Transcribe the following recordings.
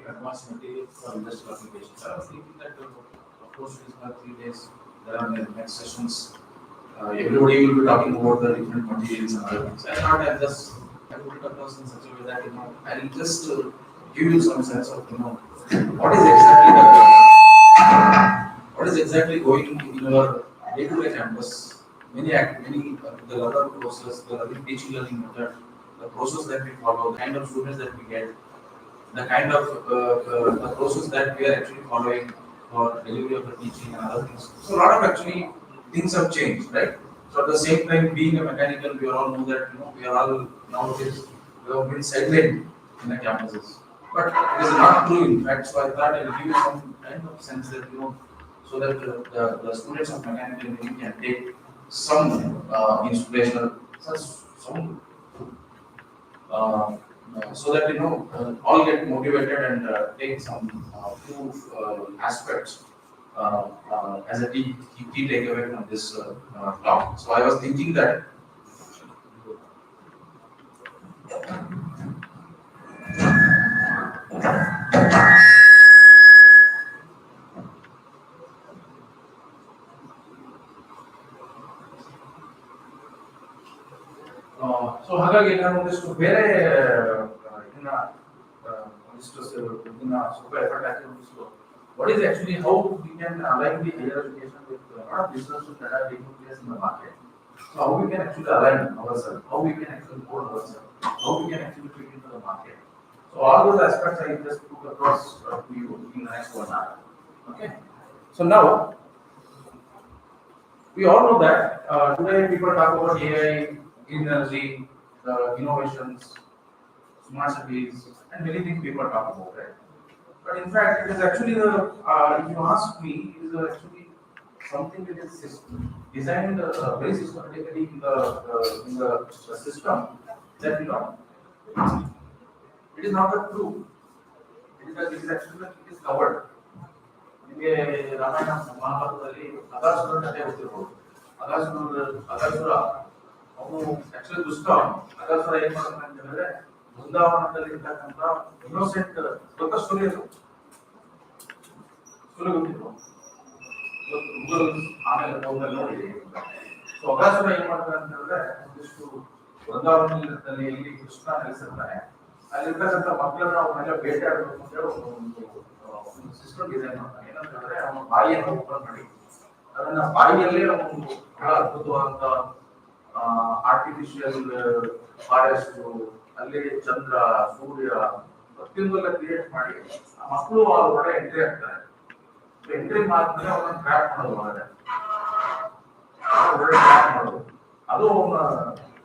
advanced material for industrial applications. I was thinking that, of course, it is for 3 days. There are the next sessions. Everybody will be talking about the different materials and other things. I thought I put it across in such a way that I'll just give you some sense of what is exactly what is exactly going in your day-to-day campus. Many the other process, the other teaching learning method, the process that we follow, the kind of students that we get, the kind of the process that we are actually following for delivery of the teaching and other things. So a lot of actually things have changed, right? So at the same time, being a mechanical, we all know that we are all nowadays we have been sidelined in the campuses, but it is not true in fact. So I thought I'll give you some kind of sense that so that the students of mechanical engineering can take some inspirational, some uh, so that all get motivated and take some few aspects as a key takeaway from this talk. So I was thinking that so ಹಾಗಾಗಿ ನಾನು ಒಂದಿಷ್ಟು ಬೇರೆ ಇದನ್ನ ಒಂದಿಷ್ಟು ಇದನ್ನ ಸ್ವಲ್ಪ effort ಹಾಕಿ ಒಂದಿಷ್ಟು what is actually how we can align the higher education with a lot of businesses that are taking place in the market. So how we can actually align ourselves, how we can actually mold ourselves, how we can actually fit into the market. So all those aspects I just put across to you in the next 1 hour. Okay. So now we all know that today people talk about AI, green energy, the innovations, smart cities, and many things people talk about, right? But in fact, it is actually if you ask me, it is actually something that is designed very systematically in the system that it is not a true. It is actually it is covered. ನಿಮಗೆ ರಾಮಾಯಣ ಮಹಾಭಾರತದಲ್ಲಿ ಅಗಾಸುರನ ಕಥೆ ಗೊತ್ತಿರಬಹುದು. ಅಗಾಸುರ ಅವನು actually ದುಷ್ಟ. ಅಗಾಸುರ ಏನ್ ಮಾಡ್ತಾನೆ ಅಂತ ಹೇಳಿದ್ರೆ ಬೃಂದಾವನದಲ್ಲಿ ಇರ್ತಕ್ಕಂಥ ಇನ್ನೋಸೆಂಟ್ ದೊಡ್ಡ ಸ್ಟೋರಿ ಅದು ಗೊತ್ತಿತ್ತು ಆಮೇಲೆ ನೋಡಿ. ಸೊ ಅಗಾಸುರ ಏನ್ ಮಾಡ್ತಾನೆ ಅಂತ ಹೇಳಿದ್ರೆ ಒಂದಿಷ್ಟು ಬೃಂದಾವನದಲ್ಲಿ ಇಲ್ಲಿ ಕೃಷ್ಣ ನೆಲೆಸಿರ್ತಾನೆ. ಅಲ್ಲಿರ್ತಕ್ಕಂಥ ಮಕ್ಕಳನ್ನ ಅವನ್ನೆಲ್ಲ ಬೇಟೆ ಆಡಬೇಕು ಅಂತ ಹೇಳಿ ಒಂದು ಸಿಸ್ಟಮ್ ಡಿಸೈನ್ ಮಾಡ್ತಾನೆ. ಏನಂತ ಹೇಳಿದ್ರೆ ಅವನ ಬಾಯಿಯನ್ನು ಓಪನ್ ಮಾಡಿ ಅದನ್ನ ಬಾಯಿಯಲ್ಲೇ ಒಂದು ಬಹಳ ಅದ್ಭುತವಾದಂತ ಆರ್ಟಿಫಿಷಿಯಲ್ ಫಾರೆಸ್ಟ್, ಅಲ್ಲಿ ಚಂದ್ರ, ಸೂರ್ಯ ಪ್ರತಿಯೊಂದೆಲ್ಲ ಕ್ರಿಯೇಟ್ ಮಾಡಿ ಆ ಮಕ್ಕಳು ಒಳಗಡೆ ಎಂಟ್ರಿ ಆಗ್ತಾರೆ. ಎಂಟ್ರಿ ಮಾಡಿದ್ರೆ ಅವನ್ನ ಟ್ರ್ಯಾಪ್ ಮಾಡೋದು, ಒಳಗಡೆ ಟ್ರ್ಯಾಪ್ ಮಾಡೋದು, ಅದು ಅವನ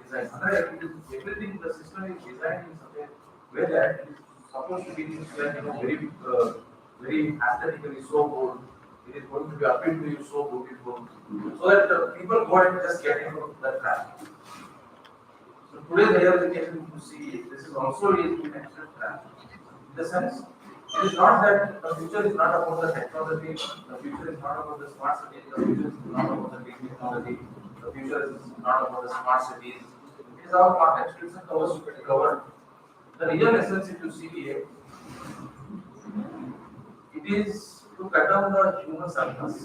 ಡಿಸೈನ್. ಅಂದ್ರೆ everything the system is design in such a way that it is suppose to be very aesthetically so good. It is going to be appeal to you so beautiful, so that people go and just get into that trap. So today's higher education, you see, this is also is an extra trap. In the sense, it is not that the future is not about the technology, the future is not about the smart cities, the future is not about the big technology, the future is not about the smart cities. It is all context. It is covered. The real essence, if you see here, it is to cut down the human surplus.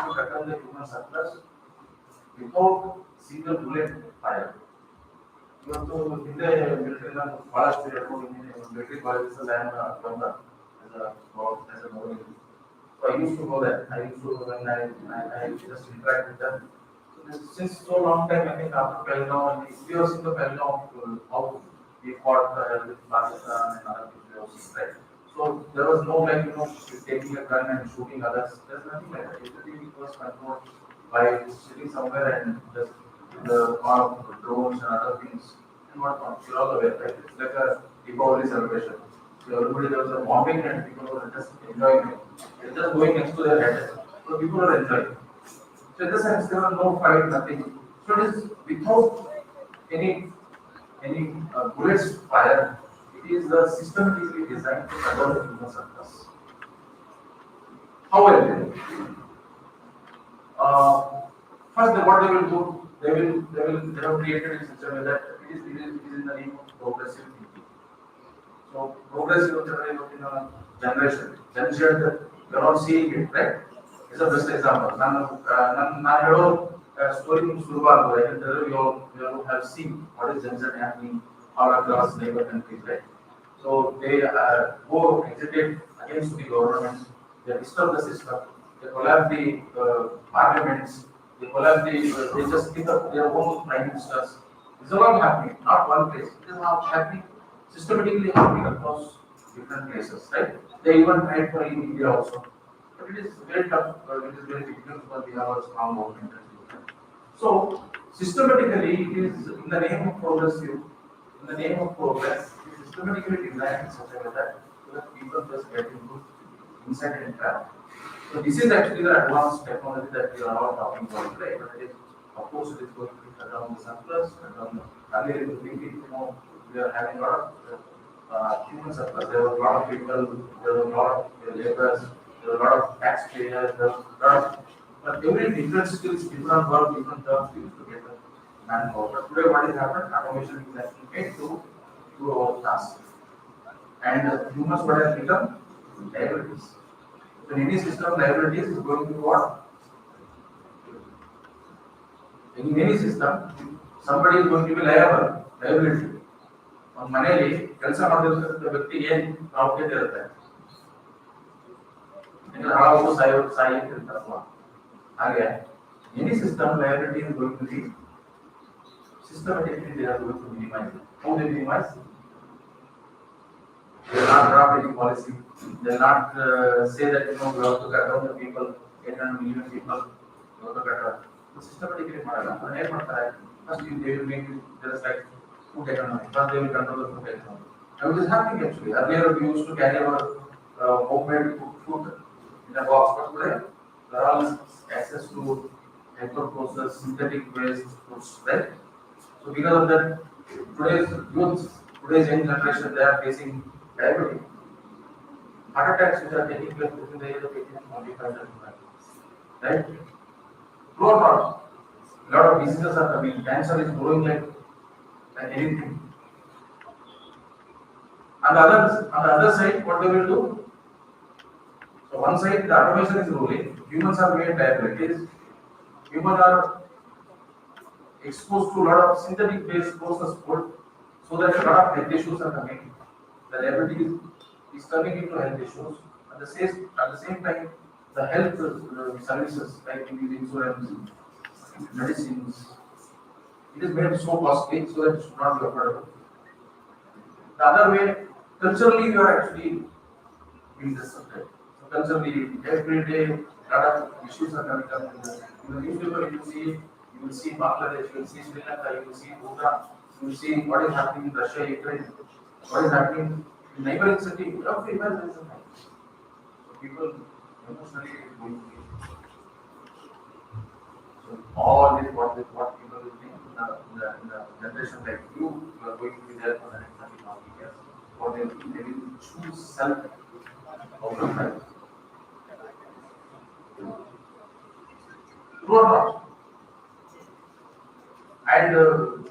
To cut down the human surplus without single bullet fire. ಇವತ್ತು ಹಿಂದೆ ಮಿಲಿಟರಿನ ಬಹಳಷ್ಟು ಹೇಳ್ಕೊಂಡು military colleges ಅಲ್ಲಿ as a model. So I used to go there. I used to when I just interact with them. So since so long time, I think after Pelgaon, we have seen the Pelgaon how we fought with Pakistan and other people, right? So there was no taking a gun and shooting others. There's nothing like that. Everything was controlled by sitting somewhere and just the arm, drones and other things and whatnot. You're all aware, right? It's like a Deepavali celebration. So everybody there was a bombing and people were just enjoying it. It's just going next to their head. So people were enjoying. So in the sense there was no fight, nothing. So it is without any bullets fire. It is systematically designed to cover the human surplus. However, first what they will do, they have created a system that it is in the name of progressive thinking. So So progress in a generation. Gen Z, you're not seeing it, right? It's a best example. ನಾನು ಹೇಳೋ story ಶುರು ಆಗ್ಬೋದು ಯಾಕಂತಂದ್ರೆ you have seen what is Gen Z happening all across neighbor countries, right? So they go execute against the government, they disturb the system, they collapse the parliaments, they collapse the, they just pick up their own prime ministers. This is all happening, not one place. It is not happening systematically happening across different places, right? They even tried for in India also. But it is very tough, it is very difficult for we have a strong government. So systematically it is in the name of progressive, in the name of progress, it is systematically designed in such a way that so that people just get into inside and trap. So this is actually the advanced technology that we are all talking about today. But it is, of course, it is going to be cut down the surplus, cut down the earlier in the thinking, we are having a lot of human surplus. There were a lot of people, there were a lot of laborers, there were a lot of taxpayers, there was a lot of, but every different skills, different work, different jobs, we used to get the manpower. But today, what has happened? Automation is actually made to do our tasks. And humans, what has become? Liabilities. So in any system, liabilities is going to be what? In any system, somebody is going to be liability. ಒಂದು ಮನೆಯಲ್ಲಿ ಕೆಲಸ ಮಾಡದಿರ್ತಕ್ಕಂಥ ವ್ಯಕ್ತಿ ಏನ್ profit ಇರುತ್ತೆ ಹಾಳಾಗೋದು ಸಾಯಿ ಇರ್ತಾರಲ್ವಾ ಹಾಗೆ any system liability is going to be systematically they are going to minimize it. How they minimize? They will not draft any policy. They will not say that we have to cut down the people, 800 million people, we have to cut down. Systematically ಮಾಡಲ್ಲ. ಅದನ್ನ ಏನ್ ಮಾಡ್ತಾರೆ? First they will make it just like food economy. First they will control the food economy. Now it is happening actually. Earlier we used to carry our homemade food in a box, but today there are access to hyper processed synthetic waste foods, right? So because of that, today's youth, today's young generation, they are facing diabetes, heart attacks which are taking place within the age of 18 to 25, right? True or not? A lot of diseases are coming. Cancer is growing like anything. On the other side, what they will do? So one side, the automation is ruling. Humans are made diabetes. Humans are exposed to a lot of synthetic based processed food, so that a lot of health issues are coming. The diabetes is turning into health issues. At the same time, the health services like insurance, medicines, it is made so costly so that it should not be affordable. The other way, culturally, you are actually being disrupted. So culturally, every day, a lot of issues are coming up. In the newspaper, you will see Bangladesh, you will see Sri Lanka, you will see Bhutan, you will see what is happening in Russia, Ukraine, what is happening in neighboring city. You have to imagine this. So people emotionally going through. So all this, what people will think in the generation like you are going to be there for the next 30, 40 years. Or they will choose self out of life. True or not? And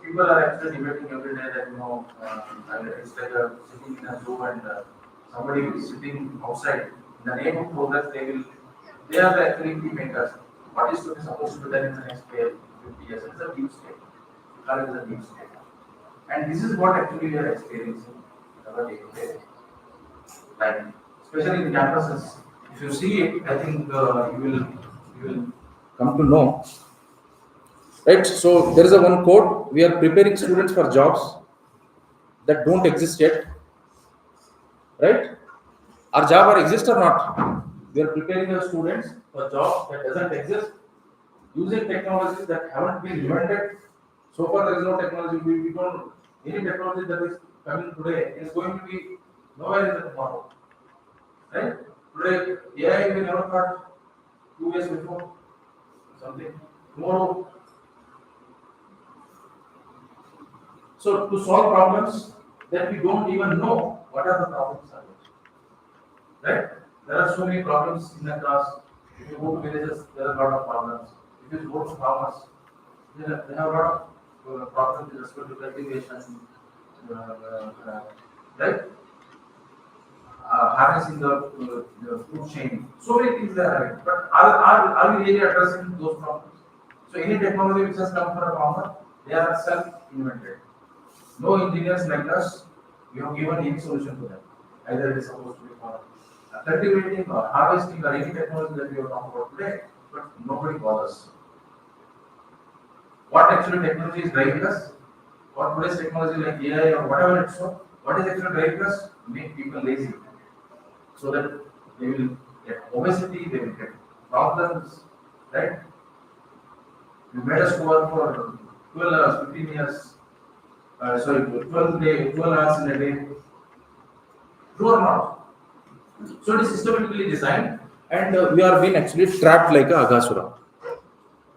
people are actually debating every day that it's like sitting in a zoo and somebody is sitting outside. In the name of progress, they are the actually key makers. What is to be supposed to be done in the next 50 years? It's a deep state. It is a deep state. And this is what actually we are experiencing in our day-to-day life, especially in campuses. If you see it, I think you will come to know. Right, so there is a one quote: we are preparing students for jobs that don't exist yet. Right? Our job or exist or not? We are preparing our students for jobs that doesn't exist, using technologies that haven't been invented. So far, there is no technology. We don't. Any technology that is coming today is going to be nowhere in the tomorrow. Right? Today, AI we never thought 2 years before. Something tomorrow. So to solve problems that we don't even know what are the problems are. Right? There are so many problems in the class. If you go to villages, there are a lot of problems. If you go to farmers, they have a lot of problems with respect to cultivation. Right? harnessing the food chain. So many things they are having. But are we really addressing those problems? So any technology which has come for a farmer, they are self-invented. No engineers like us, we have given any solution to them. Either it is supposed to be for cultivating or harvesting or any technology that we are talking about today, but nobody bothers. What actually technology is driving us? What today's technology like AI or whatever it's so, what is actually driving us? Make people lazy. So that they will get obesity, they will get problems, right? We made us work for 12 hours, 15 years, 12 hours in a day. True or not? So it is systematically designed and we are being actually trapped like a Aghasura.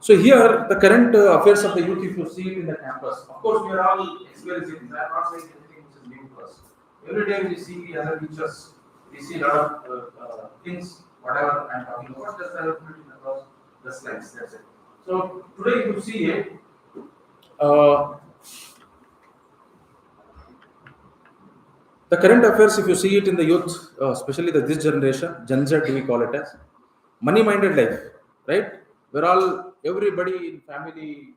So here, the current affairs of the youth, if you see it in the campus, of course, we are all experiencing this. I am not saying anything which is new to us. Every day we see as a teachers, we see a lot of things, whatever I am talking about, just I have put it across the slides, that's it. So today if you see it, the current affairs, if you see it in the youth, especially this generation, Gen Z, we call it as money-minded life, right? We're all, everybody in family,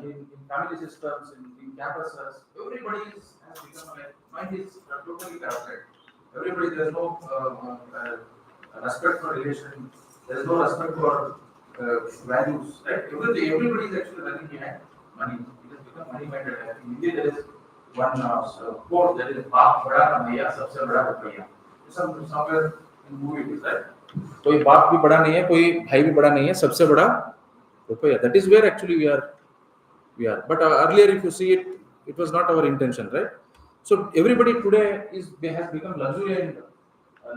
in family systems, in campuses, everybody has become like, mind is totally corrupted. Everybody, there's no respect for relation, there's no respect for values, right? Everybody is actually running behind money. It has become money-minded life. In India, there is one quote that is "Baap bada na bhaiya, sabse bada rupiya." Somewhere in movie it is, right? कोई बाप भी बड़ा नहीं है, कोई भाई भी बड़ा नहीं है, सबसे बड़ा रुपया. That is where actually we are. But earlier, if you see it, it was not our intention, right? So everybody today has become luxury and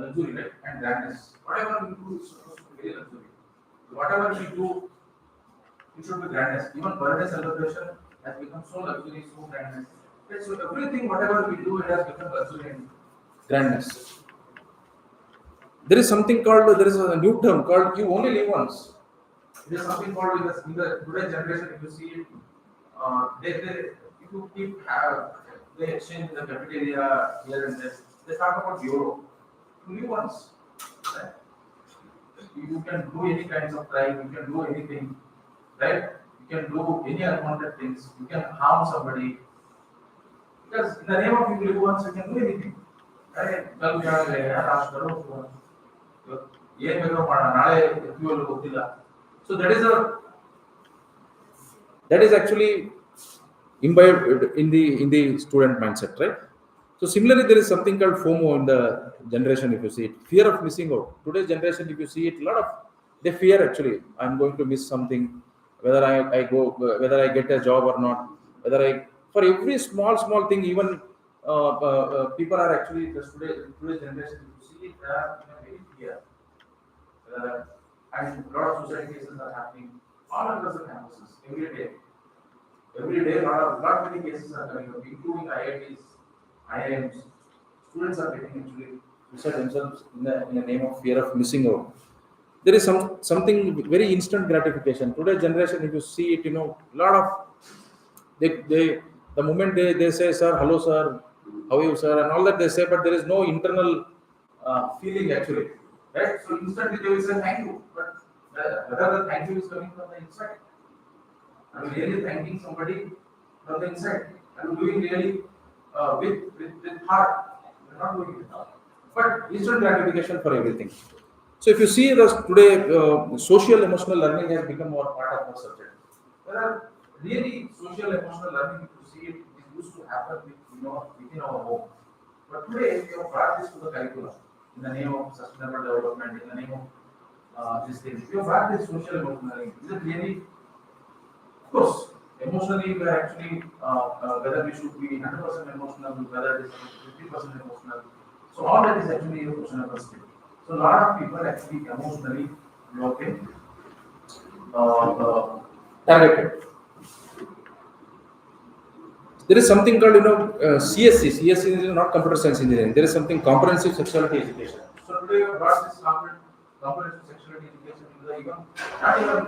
luxury, right? And grandness. Whatever we do is supposed to be very luxury. Whatever we do, it should be grandness. Even birthday celebration has become so luxury, so grandness. So everything, whatever we do, it has become luxury and grandness. There is something called, there is a new term called "you only live once." There is something called in the today's generation, if you see it, if you keep they exchange in the cafeteria here and there, they talk about YOLO. You live once, right? You can do any kinds of crime, you can do anything, right? You can do any unwanted things, you can harm somebody. Because in the name of you live once, you can do anything. Right? So that is actually imbibed in the student mindset, right? So similarly, there is something called FOMO in the generation. If you see it, fear of missing out. Today's generation, if you see it, they fear actually. I'm going to miss something, whether I go, whether I get a job or not, whether I, for every small thing, even people are actually today's generation. If you see it, they are very fear. And a lot of suicide cases are happening all across the campuses every day. Every day, lot many cases are coming up, including IITs, IIMs. Students are getting actually suicide themselves in the name of fear of missing out. There is something very instant gratification. Today's generation, if you see it, lot of the moment they say, "Sir, hello, sir, how are you, sir," and all that they say, but there is no internal feeling actually, right? So instantly they will say thank you, but whether the thank you is coming from the inside, are you really thanking somebody from the inside? Are you doing really with heart? You're not doing it with heart. But instant gratification for everything. So if you see this today, social emotional learning has become more part of our subject. There are really social emotional learning. If you see it, it used to happen within our home. But today we have brought this to the curriculum in the name of sustainable development, in the name of these things. We have brought this social emotional learning. Is it really? Of course, emotionally we are actually whether we should be 100% emotional, whether it is 50% emotional. So all that is actually a questionable state. So a lot of people actually emotionally broken, targeted. There is something called CSC. CSC is not computer science engineering. There is something comprehensive sexuality education. So today we brought this comprehensive sexuality education into the not even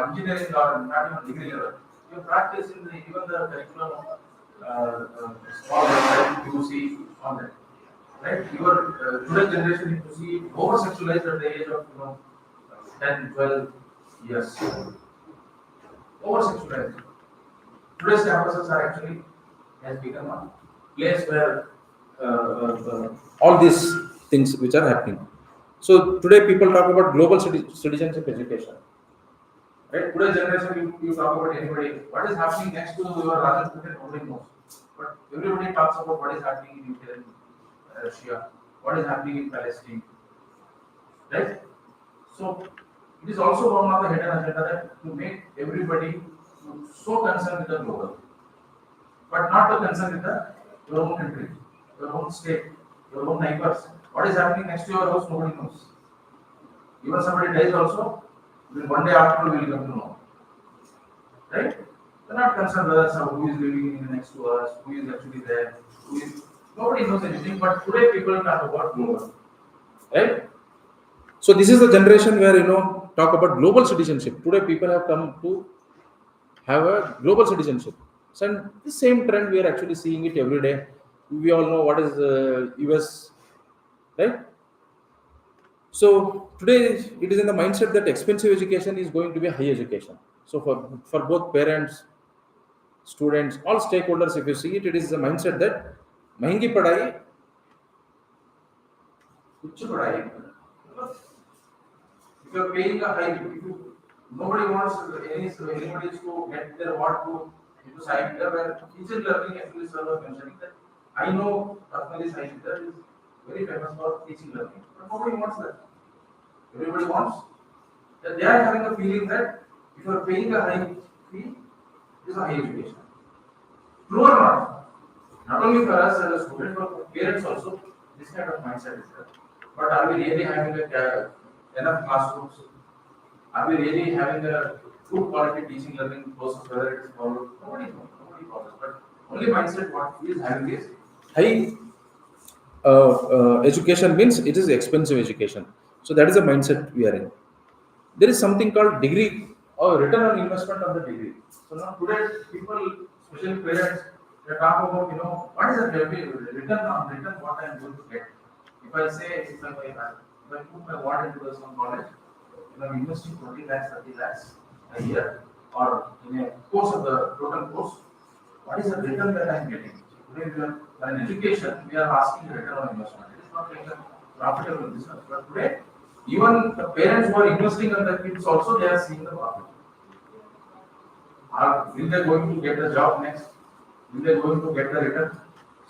engineering or not even degree level. You practice in even the curriculum of small UC on that. right? Your today's generation, if you see, over sexualized at the age of 10, 12 years, over sexualized. Today's campuses are actually has become a place where all these things which are happening. So today people talk about global citizenship education. Right? Today's generation, you talk about anybody, what is happening next to your Rajan Putin, nobody knows. But everybody talks about what is happening in Ukraine, Russia, what is happening in Palestine. Right? So it is also one of the hidden agenda that to make everybody so concerned with the global, but not to concern with your own country, your own state, your own neighbors. What is happening next to your house, nobody knows. Even somebody dies also, then one day after we will come to know. Right? They're not concerned whether who is living in the next to us, who is actually there, who is nobody knows anything, but today people talk about global. Right? So this is the generation where talk about global citizenship. Today people have come to have a global citizenship. So the same trend we are actually seeing it every day. We all know what is US, right? So today it is in the mindset that expensive education is going to be high education. So for both parents, students, all stakeholders, if you see it, it is the mindset that महंगी पढ़ाई उच्च पढ़ाई. If you are paying a high, if you, nobody wants anybody to get their what to into science where teacher learning actually serve mentioning that I know personally science is very famous for teaching learning, but nobody wants that. Everybody wants that they are having a feeling that if you are paying a high fee, it is a high education. True or not? Not only for us as a student, but for parents also, this kind of mindset is there. But are we really having enough classrooms? Are we really having a good quality teaching learning process, whether it is followed? Nobody knows, nobody follows. But only mindset what he is having is high education means it is expensive education. So that is the mindset we are in. There is something called degree or return on investment of the degree. So now today people, especially parents, they talk about what is the return what I am going to get. If I say if I put my ward into some college, if I'm investing 20 lakhs, 30 lakhs a year, or in a course of the total course, what is the return that I am getting? Today we are, for an education, we are asking return on investment. It is not like a profitable business, but today even the parents who are investing on the kids also they are seeing the profit. Will they going to get the job next? Will they going to get the return?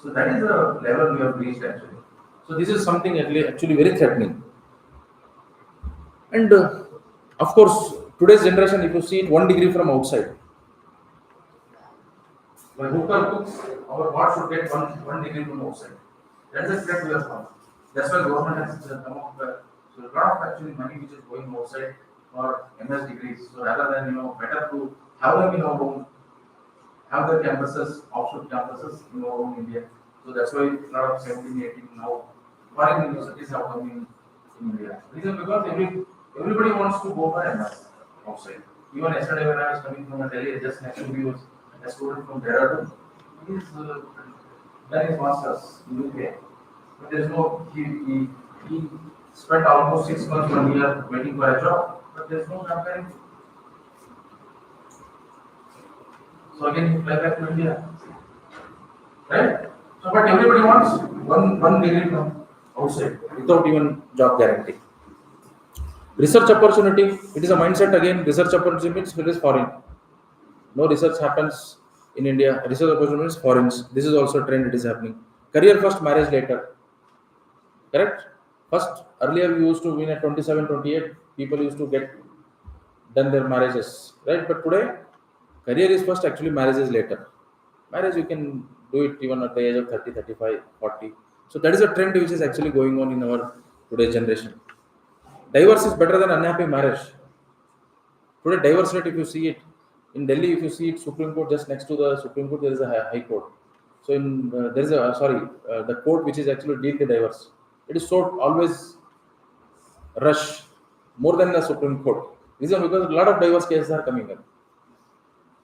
So that is the level we have reached actually. So this is something actually very threatening. And of course, today's generation, if you see it, 1 degree from outside. When hooker cooks, our what should get one degree from outside. That's the threat we are from. That's why government has come up with so a lot of actually money which is going outside for MS degrees. So rather than better to have them in our home, have the campuses, offshore campuses in our own India. So that's why a lot of 17, 18 now foreign universities have come in India. Reason because everybody wants to go for MS outside. Even yesterday when I was coming from Delhi, just next to me was a student from Dehradun. He is done his masters in UK, but there is no he spent almost 6 months, 1 year waiting for a job, but there is no job guarantee. So again, you fly back to India, right? So, but everybody wants one degree from outside without even job guarantee. Research opportunity, it is a mindset again. Research opportunity means it is foreign. No research happens in India. Research opportunity is foreign. This is also a trend. It is happening. Career first, marriage later. Correct? First, earlier we used to win at 27, 28. People used to get done their marriages, right? But today, career is first. Actually, marriage is later. Marriage you can do it even at the age of 30, 35, 40. So that is a trend which is actually going on in our today's generation. Divorce is better than unhappy marriage. Today, divorce rate, if you see it, in Delhi, if you see it, Supreme Court, just next to the Supreme Court, there is a High Court. So there is the court which is actually deal the divorce. It is so always rush more than the Supreme Court. Reason because a lot of divorce cases are coming in,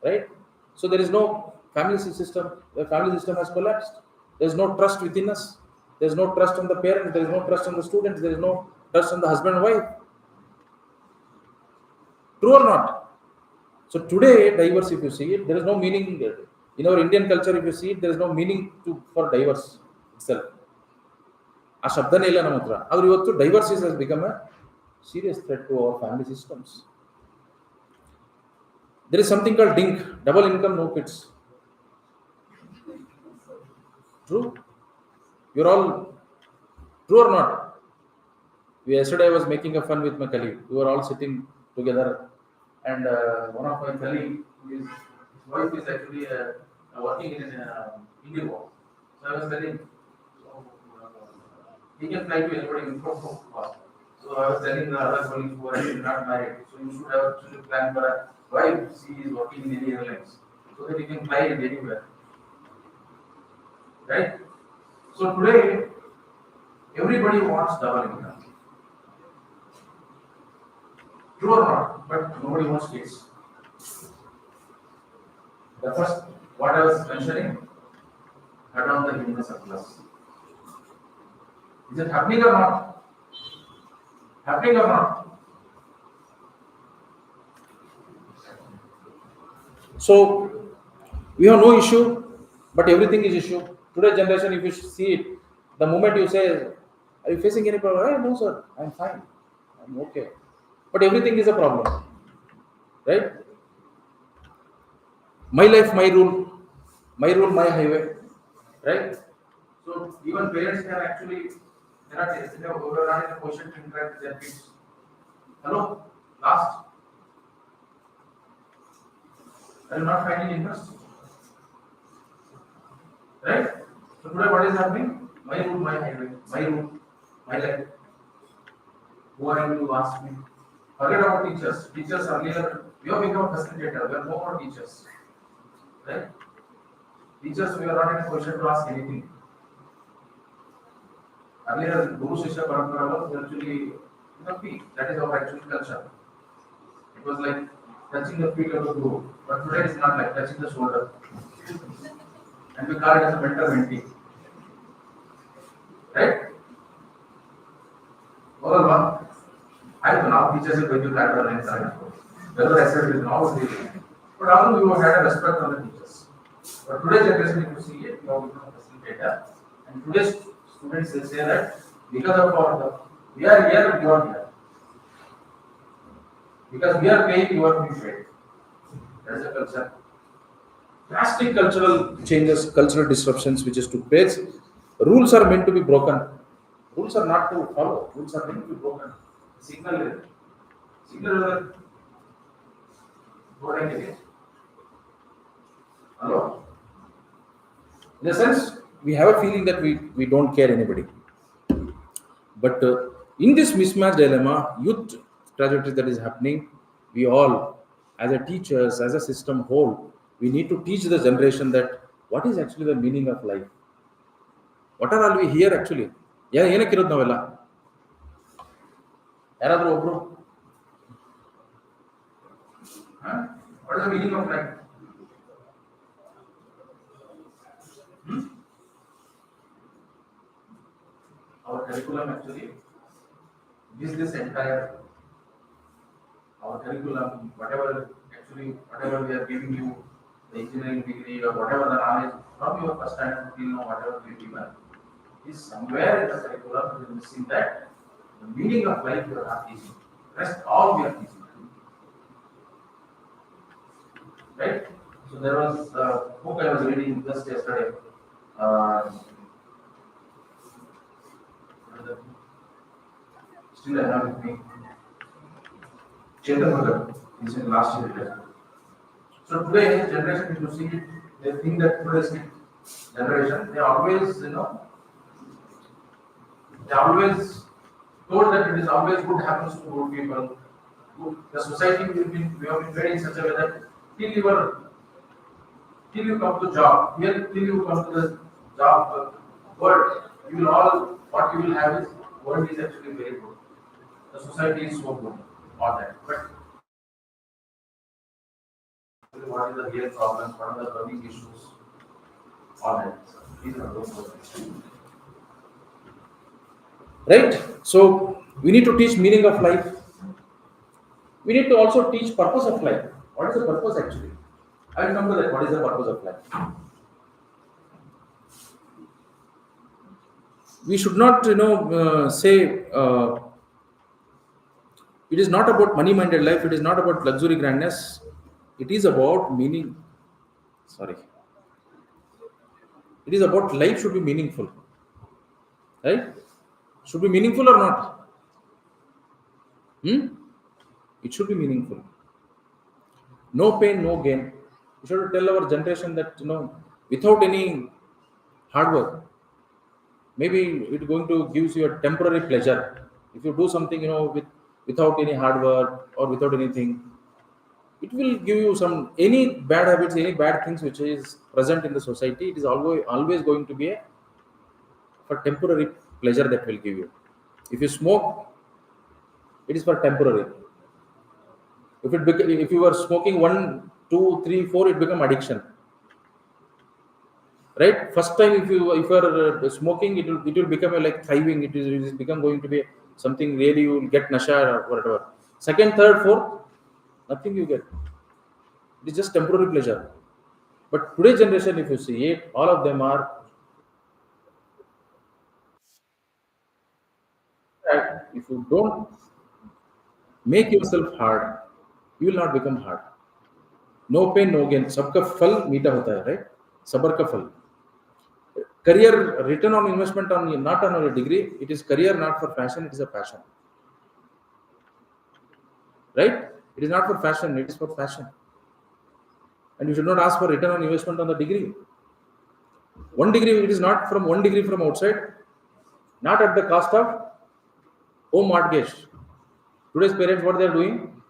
right? So there is no family system. The family system has collapsed. There is no trust within us. There is no trust on the parents. There is no trust on the students. There is no trust on the husband and wife. True or not? So today, divorce, if you see it, there is no meaning in our Indian culture. If you see it, there is no meaning for divorce itself. ಆ ಶಬ್ದನೇ ಇಲ್ಲ ನಮ್ಮ ಹತ್ರ. ಆದ್ರೆ ಇವತ್ತು divorce has become a serious threat to our family systems. There is something called DINK, double income, no kids. True? You're all true or not? Yesterday I was making a fun with my colleague. We were all sitting together, and one of my colleague, his wife is actually working in Indigo. So I was telling, he can fly to anybody in cost. So I was telling the other colleagues who are actually not married, so you should have actually planned for a wife. She is working in any airlines, so that you can fly it anywhere. Right? So today, everybody wants double income. True or not? But nobody wants kids. The first, what I was mentioning, cut down the human surplus. Is it happening or not? Happening or not? So, we have no issue, but everything is issue. Today's generation, if you see it, the moment you say, are you facing any problem? Hey, no sir, I'm fine, I'm okay. But everything is a problem, right? My life, my rule, my highway, right? So even parents can actually, they are not in a position to interact with their kids. Hello, last, are you not finding interest? Right? So today what is happening? My rule, my highway, my rule, my life. Who are you to ask me? Forget about teachers. Teachers earlier, we have become facilitator. We are no more teachers. Right? Teachers, we are not in a position to ask anything. Earlier, Guru Shishya Parampara was actually the feet. That is our actual culture. It was like touching the feet of the Guru. But today it's not like touching the shoulder. And we call it as a mentor-mentee. Right? Over one. I don't know, teachers are going to gather and sign. Whether I said it is now really. But also we had a respect for the teachers. But today's generation, if you see it, you have become a facilitator. And today's students will say that because of our, we are here, you are here. Because we are paying, you are being paid. That is a culture. Drastic cultural changes, cultural disruptions which is took place. Rules are meant to be broken. Rules are not to follow. Rules are meant to be broken. Signal. What I get. Hello? In a sense, we have a feeling that we don't care anybody. But in this mismatch dilemma, youth trajectory that is happening, we all, as a teachers, as a system whole, we need to teach the generation that what is actually the meaning of life. What are all we here actually? ಏನಕ್ಕೆ ಇರೋದು ನಾವೆಲ್ಲ? ಯಾರಾದರೂ ಒಬ್ರು? What is the meaning of life? Our curriculum actually is this entire, our curriculum, whatever we are giving you, the engineering degree or whatever the knowledge from your first standard till now, whatever we are given, is somewhere in the curriculum we are missing that the meaning of life we are not teaching. Rest all we are teaching. Right? So there was a book I was reading just yesterday. Still I have with me. Chetan is in last year. So today generation, if you see, they think that today's generation, they always, they always told that it is always good happens to good people. The society we have been made in such a way that till you come to job, till you come to the job world, you will all, what you will have is, world is actually very good. The society is so good, all that. But what is the real problems, what are the burning issues, all that. These are those questions. right? So we need to teach meaning of life. We need to also teach purpose of life. What is the purpose actually? I will come to that. What is the purpose of life? We should not, say it is not about money-minded life. It is not about luxury grandness. It is about meaning. Sorry, it is about life should be meaningful, right? Should be meaningful or not? Hmm? It should be meaningful. No pain, no gain. We should tell our generation that without any hard work, maybe it going to gives you a temporary pleasure. If you do something, without any hard work or without anything, it will give you some any bad habits, any bad things which is present in the society. It is always going to be a for temporary pleasure that will give you. If you smoke, it is for temporary. If you were smoking one, two, three, four, it become addiction, right? First time if you are smoking, it will become a like thriving. It is become going to be something really you will get nasha or whatever. Second, third, fourth, nothing you get. It is just temporary pleasure. But today's generation, if you see it, all of them are if you don't make yourself hard, you will not become hard. No pain, no gain. सबका फल मीठा होता है, right? सबर का फल. Career return on investment on not on a degree. It is career not for fashion. It is a passion, right? It is not for fashion. It is for passion. And you should not ask for return on investment on the degree. One degree. It is not from one degree from outside. Not at the cost of home mortgage. Today's parents, what they are doing?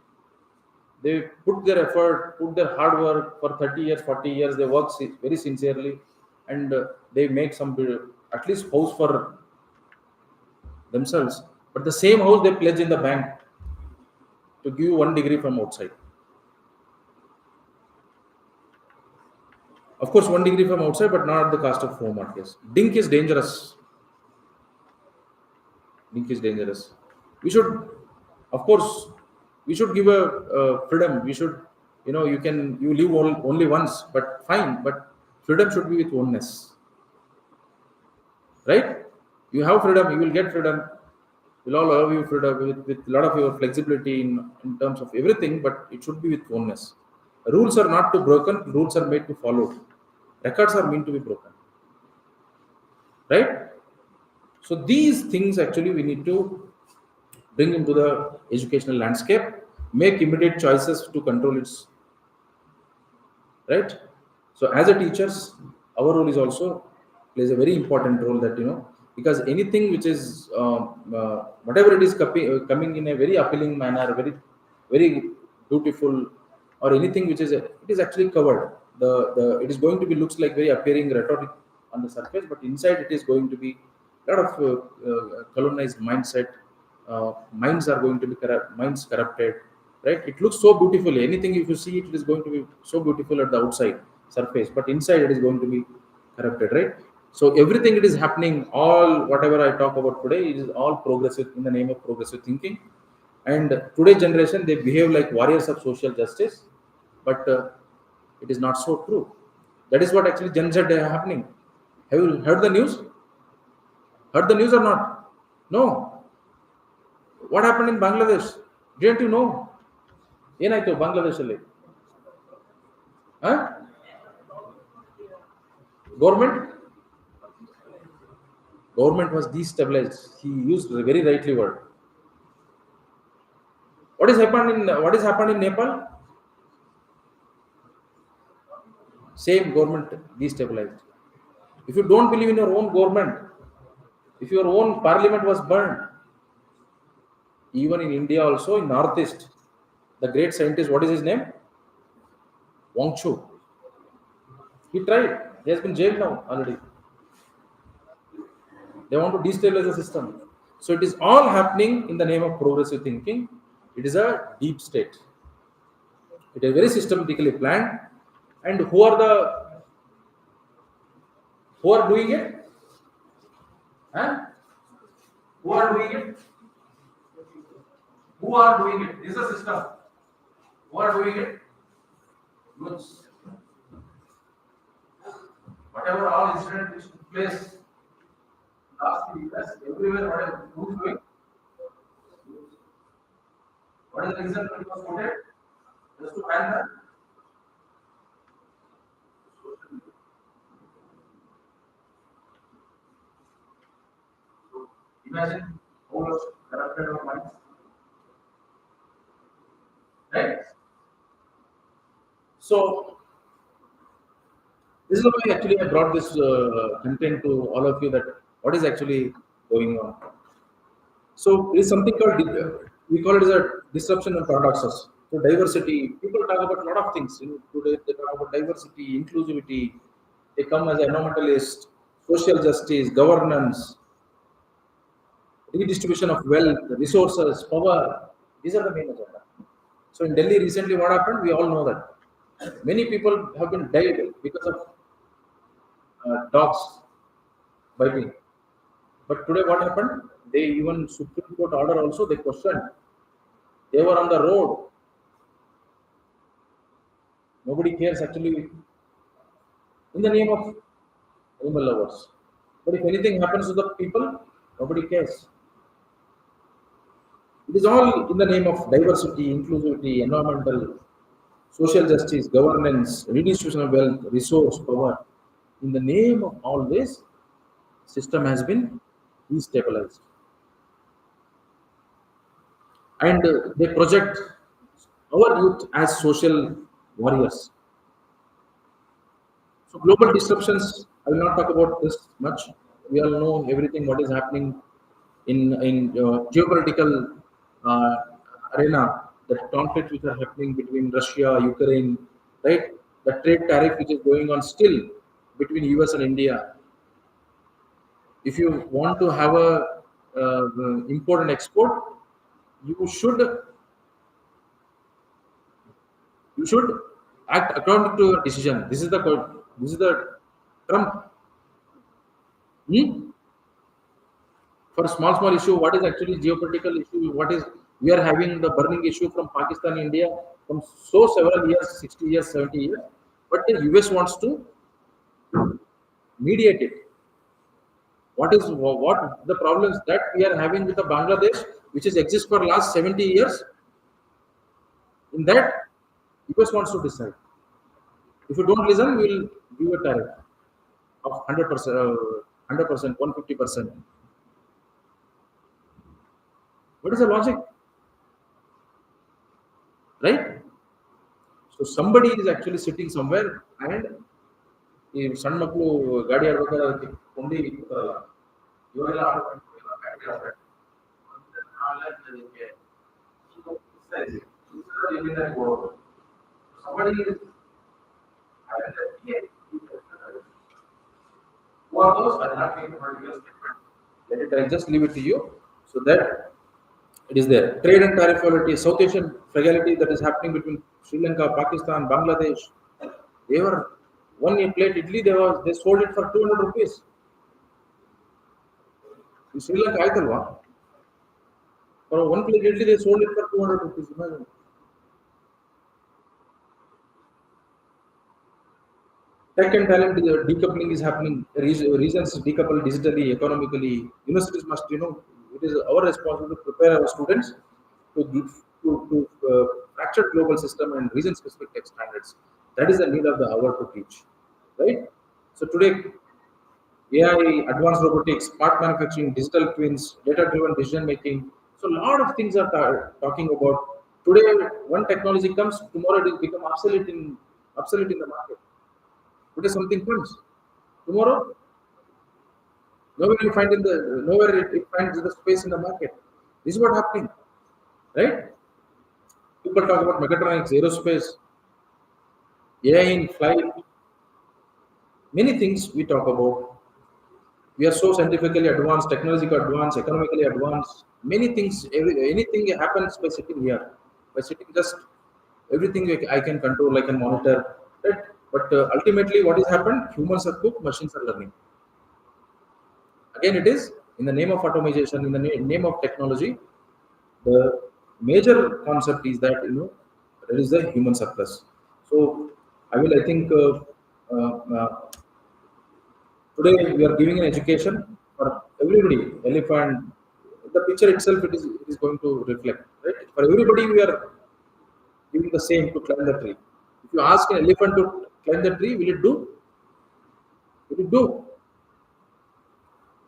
They put their effort, put their hard work for 30 years, 40 years. They work very sincerely, and they make some at least house for themselves. But the same house they pledge in the bank to give you one degree from outside. Of course, one degree from outside, but not at the cost of home mortgage. Dink is dangerous. Dink is dangerous. We should, of course, we should give a freedom. We should, you live only once, but fine. But freedom should be with oneness, right? You have freedom, you will get freedom. We'll all allow you freedom with a lot of your flexibility in terms of everything, but it should be with oneness. Rules are not to broken, rules are made to follow. Records are meant to be broken. Right? So these things actually we need to bring into the educational landscape, make immediate choices to control its right. So as a teachers, our role is also plays a very important role that because anything which is whatever it is coming in a very appealing manner, very beautiful, or anything which is it is actually covered. The it is going to be looks like very appearing rhetoric on the surface, but inside it is going to be a lot of colonized mindset. Minds are going to be minds corrupted, right? It looks so beautifully. Anything if you see it, it is going to be so beautiful at the outside surface, but inside it is going to be corrupted, right? So everything it is happening, all whatever I talk about today, it is all progressive in the name of progressive thinking. And today generation they behave like warriors of social justice, but it is not so true. That is what actually Gen Z happening. Have you heard the news? Heard the news or not? No. What happened in Bangladesh? Didn't you know? ಏನಾಯ್ತು ಬಾಂಗ್ಲಾದೇಶಲ್ಲಿ government was destabilized. He used a very rightly word. What is happened in Nepal? Same, government destabilized. If you don't believe in your own government, if your own parliament was burned, even in India also in Northeast, the great scientist, what is his name? Wang Chu. He tried. He has been jailed now already. They want to destabilize the system. So it is all happening in the name of progressive thinking. It is a deep state. It is very systematically planned. And who are doing it? Huh? Who are doing it? Who are doing it? This is a system. Who are doing it? Youths. Whatever all incident which took place last 3 years, everywhere, whatever, who is doing? What is the reason it was voted? Just to ban that? Imagine how much corrupted our minds, right? So this is why actually I brought this content to all of you, that what is actually going on. So there is something called we call it as a disruption and paradoxes. So diversity, people talk about a lot of things. Today they talk about diversity, inclusivity. They come as environmentalist, social justice, governance, redistribution of wealth, resources, power. These are the main agenda. So in Delhi recently, what happened? We all know that many people have been died because of dogs biting. But today, what happened? They even Supreme Court order also they questioned. They were on the road. Nobody cares actually in the name of animal lovers. But if anything happens to the people, nobody cares. It is all in the name of diversity, inclusivity, environmental, social justice, governance, redistribution of wealth, resource, power. In the name of all this, system has been destabilized. And they project our youth as social warriors. So global disruptions, I will not talk about this much. We all know everything what is happening in geopolitical uh, arena. The conflicts which are happening between Russia, Ukraine, right? The trade tariff which is going on still between US and India. If you want to have a import and export, you should you should act according to your decision. This is the Trump. Hmm? For small issue, what is actually geopolitical issue? What is we are having the burning issue from Pakistan, India from so several years, 60 years, 70 years, but the US wants to mediate it. What the problems that we are having with the Bangladesh, which has exist for last 70 years? In that, US wants to decide. If you don't listen, we will give a tariff of 100%, 100%, 150%. What is the logic, right? So somebody is actually sitting somewhere and ಈ ಸಣ್ಣ ಮಕ್ಕಳು ಗಾಡಿ ಆಡ್ಬೇಕಾದ್ರೆ ಅದಕ್ಕೆ ಕೊಂಡಿ ಇರ್ತಾರಲ್ಲ, ಇವಾಗೆಲ್ಲ ಆಡ್ಬೇಕು. Somebody is who are those? I not making a particular statement. Let it, I just leave it to you so that it is there. Trade and tariff volatility, South Asian fragility that is happening between Sri Lanka, Pakistan, Bangladesh. They were one plate idli, they sold it for 200 rupees. In Sri Lanka, ಆಯ್ತಲ್ವಾ? For one plate idli, they sold it for 200 rupees. Imagine. Tech and talent decoupling is happening. Reasons decouple digitally, economically. Universities must, it is our responsibility to prepare our students to give to fracture global system and region-specific tech standards. That is the need of the hour to teach, right? So today, AI, advanced robotics, smart manufacturing, digital twins, data-driven decision making. So a lot of things are talking about. Today, one technology comes, tomorrow it will become obsolete in the market. Today something comes, tomorrow nowhere it finds the space in the market. This is what happening, right? People talk about mechatronics, aerospace, AI in flight, many things we talk about. We are so scientifically advanced, technologically advanced, economically advanced. Many things, anything happens by sitting here, by sitting just everything I can control, I can monitor, right? But ultimately, what is happened? Humans are cooked, machines are learning. Again, it is In the name of automation, in the name of technology, the major concept is that there is a human surplus. So I think today we are giving an education for everybody. Elephant, the picture itself it is going to reflect, right? For everybody, we are giving the same to climb the tree. If you ask an elephant to climb the tree, will it do? Will it do?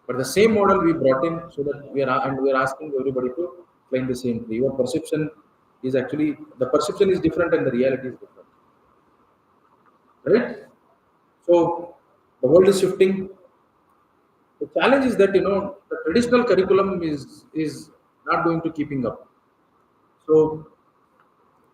But the same model we brought in so that we are asking everybody to climb the same tree. Your perception is actually the perception is different and the reality is different, right? So the world is shifting. The challenge is that the traditional curriculum is not going to keeping up. So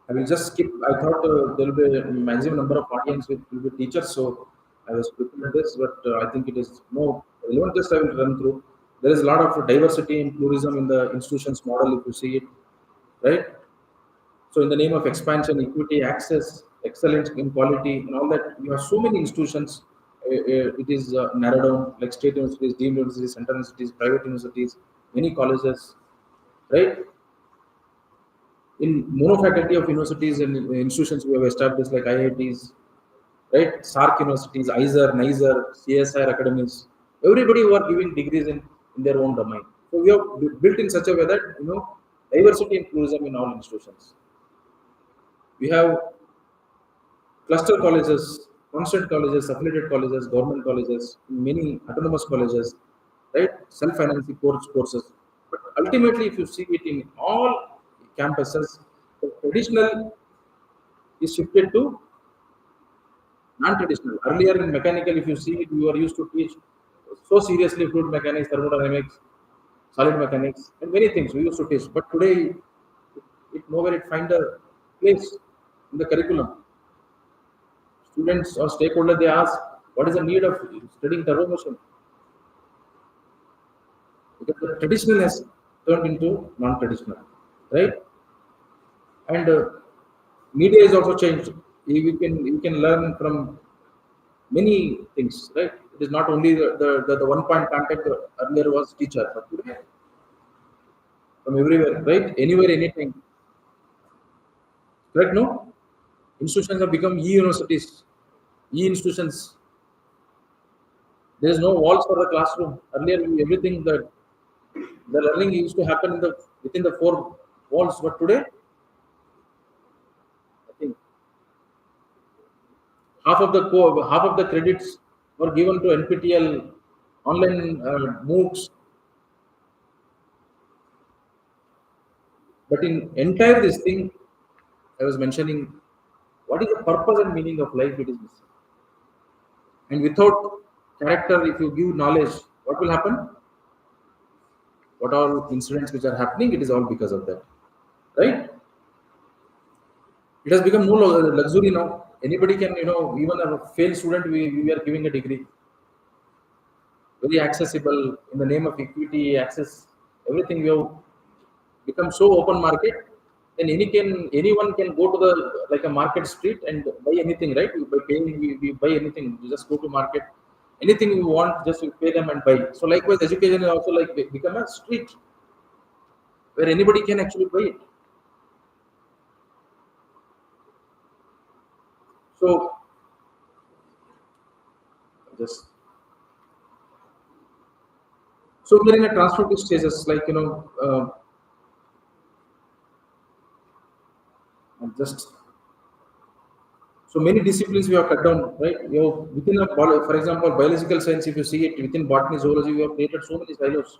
I will just skip. I thought there will be a maximum number of audience with will be teachers, so I was prepared this, but I think it is more relevant. Just I will run through. There is a lot of diversity and pluralism in the institutions model, if you see it, right? So, in the name of expansion, equity, access, excellence in quality, and all that, you have so many institutions. It is narrowed down, like state universities, deemed universities, central universities, private universities, many colleges, right? In monofaculty of universities and institutions we have established like IITs, right? SARC universities, ISER, NISER, CSIR academies, everybody who are giving degrees in their own domain. So we have built in such a way that diversity and pluralism in all institutions. We have cluster colleges, constant colleges, affiliated colleges, government colleges, many autonomous colleges, right? Self-financing courses. But ultimately, if you see it in all campuses, the traditional is shifted to non-traditional. Earlier in mechanical, if you see it, we were used to teach so seriously fluid mechanics, thermodynamics, solid mechanics, and many things we used to teach. But today, it nowhere it find a place in the curriculum. Students or stakeholder they ask, what is the need of studying turbo motion? Because the traditional has turned into non-traditional, right? And media is also changed. We can learn from many things, right? It is not only the one point contact earlier was teacher, but today from everywhere, right? Anywhere, anything, correct? No, institutions have become e-universities, e-institutions. There is no walls for the classroom. Earlier, everything the learning used to happen within the four walls, but today, I think half of the credits were given to NPTEL online MOOCs. But in entire this thing, I was mentioning what is the purpose and meaning of life. It is missing. And without character, if you give knowledge, what will happen? What all incidents which are happening? It is all because of that, right? It has become no luxury now. Anybody can, even a failed student, we are giving a degree. Very accessible in the name of equity, access, everything we have become so open market. Then anyone can go to the like a market street and buy anything, right? By paying, we buy anything. You just go to market, anything you want, just you pay them and buy. So likewise, education is also like become a street where anybody can actually buy it. So just so we are in a transformative stages, like and just so many disciplines we have cut down, right? Within for example, biological science, if you see it within botany, zoology, we have created so many silos,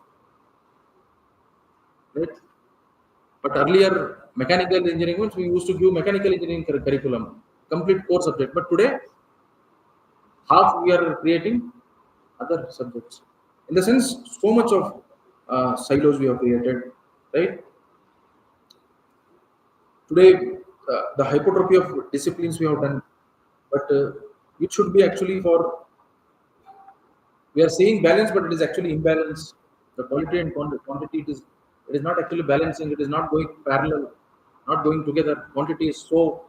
right? But earlier, mechanical engineering, once we used to give mechanical engineering curriculum, complete core subject. But today, half we are creating other subjects. In the sense, so much of silos we have created, right? Today, the hypertrophy of disciplines we have done, but it should be actually for we are seeing balance, but it is actually imbalance. The quality and quantity it is not actually balancing. It is not going parallel, not going together. Quantity is so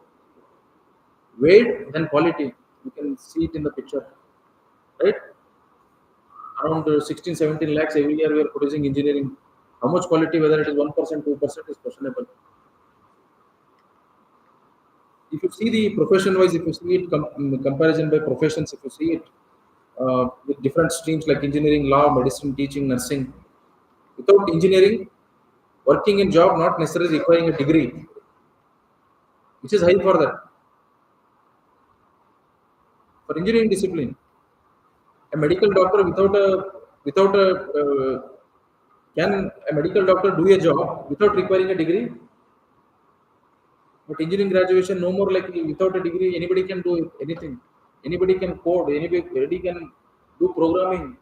weight than quality. You can see it in the picture, right? around 16, 17 lakhs every year we are producing engineering. How much quality, whether it is 1%, 2% is questionable. If you see the profession wise, if you see it comparison by professions, if you see it with different streams like engineering, law, medicine, teaching, nursing, without engineering, working in job not necessarily requiring a degree, which is high for that. For engineering discipline, a medical doctor without a can a medical doctor do a job without requiring a degree? But engineering graduation, no more like without a degree, anybody can do anything. Anybody can code, anybody can do programming.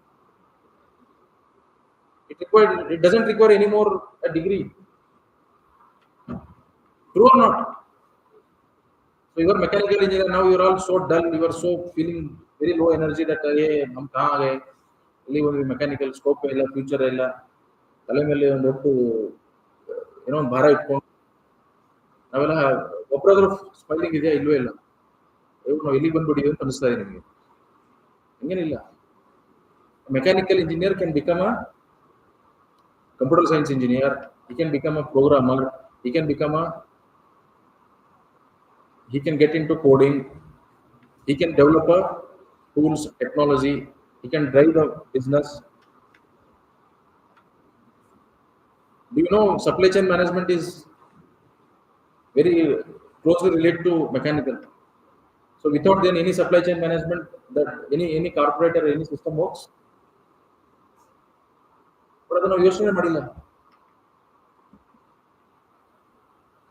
It doesn't require any more a degree. True or not? So you are mechanical engineer, now you are all so dull, you are so feeling very low energy that hey, हम कहाँ आ गए ಇಲ್ಲಿ ಒಂದು mechanical scope ಇಲ್ಲ future ಇಲ್ಲ ತಲೆ ಮೇಲೆ ಒಂದು ದೊಡ್ಡ ಏನೋ ಒಂದು ಭಾರ ಇಟ್ಕೊಂಡು ನಾವೆಲ್ಲ ಒಬ್ಬರಾದ್ರೂ ಸ್ಮೈಲಿಂಗ್ ಇದೆಯಾ ಇಲ್ವೇ ಇಲ್ಲ ನಾವು ಎಲ್ಲಿಗೆ ಬಂದ್ಬಿಟ್ಟಿದ್ದೀವಿ ಅಂತ ಅನಿಸ್ತಾ ಇದೆ ನಿಮಗೆ ಹಂಗೇನಿಲ್ಲ mechanical engineer can become a computer science engineer, he can become a programmer, he can get into coding, he can develop a tools, technology, he can drive the business. Do you know supply chain management is very closely related to mechanical? So without then any supply chain management, that any corporate or any system works. But ಅದನ್ನು ಯೋಚನೆ ಮಾಡಿಲ್ಲ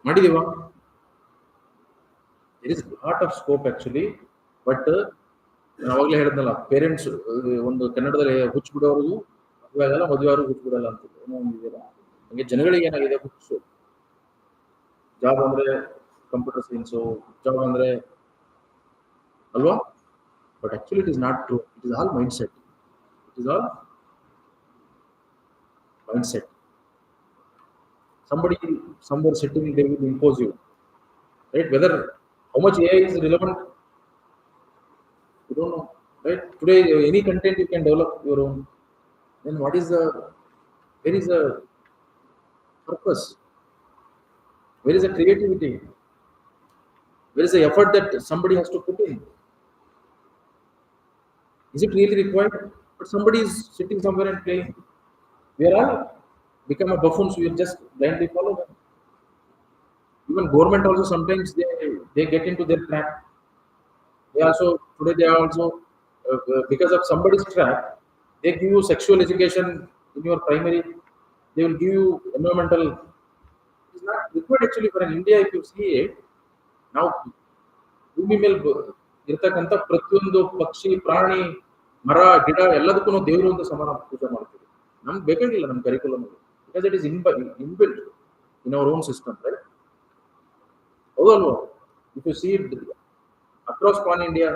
ಮಾಡಿದೀವಾ there is lot of scope actually, but ನಾನು ಅವಾಗಲೇ ಹೇಳಿದ್ನಲ್ಲ parents ಒಂದು ಕನ್ನಡದಲ್ಲಿ ಹುಚ್ಚು ಬಿಡೋರು ಇವಾಗೆಲ್ಲ ಮದುವೆ ಅವರು ಹುಚ್ಚು ಬಿಡಲ್ಲ ಅಂತ ಏನೋ ಒಂದಿದೆಯಲ್ಲ ಹಂಗೆ ಜನಗಳಿಗೆ ಏನಾಗಿದೆ ಹುಚ್ಚು ಜಾಬ್ ಅಂದ್ರೆ ಕಂಪ್ಯೂಟರ್ ಸೈನ್ಸು ಜಾಬ್ ಅಂದ್ರೆ ಅಲ್ವಾ but actually it is not true it is all mind set mindset. Somebody somewhere sitting, they will impose you, right? Whether how much AI is relevant, you don't know, right? Today, any content you can develop your own. Then where is the purpose? Where is the creativity? Where is the effort that somebody has to put in? Is it really required? But somebody is sitting somewhere and playing. We are all become a buffoons. We just blindly follow them. Even government also sometimes they get into their trap. They also because of somebody's trap, they give you sexual education in your primary. They will give you environmental. It's not required actually for an India. If you see it now, ಭೂಮಿ ಮೇಲೆ ಇರ್ತಕ್ಕಂಥ ಪ್ರತಿಯೊಂದು ಪಕ್ಷಿ ಪ್ರಾಣಿ ಮರ ಗಿಡ ಎಲ್ಲದಕ್ಕೂ ನಾವು ದೇವರು ಅಂತ ಸಮಾನ ಪೂಜೆ ಮಾಡ್ತೀವಿ ನಮ್ಗೆ ಬೇಕಾಗಿಲ್ಲ ನಮ್ಮ curriculum because it is inbuilt in our own system right ಹೌದಲ್ವಾ if you see it across pan India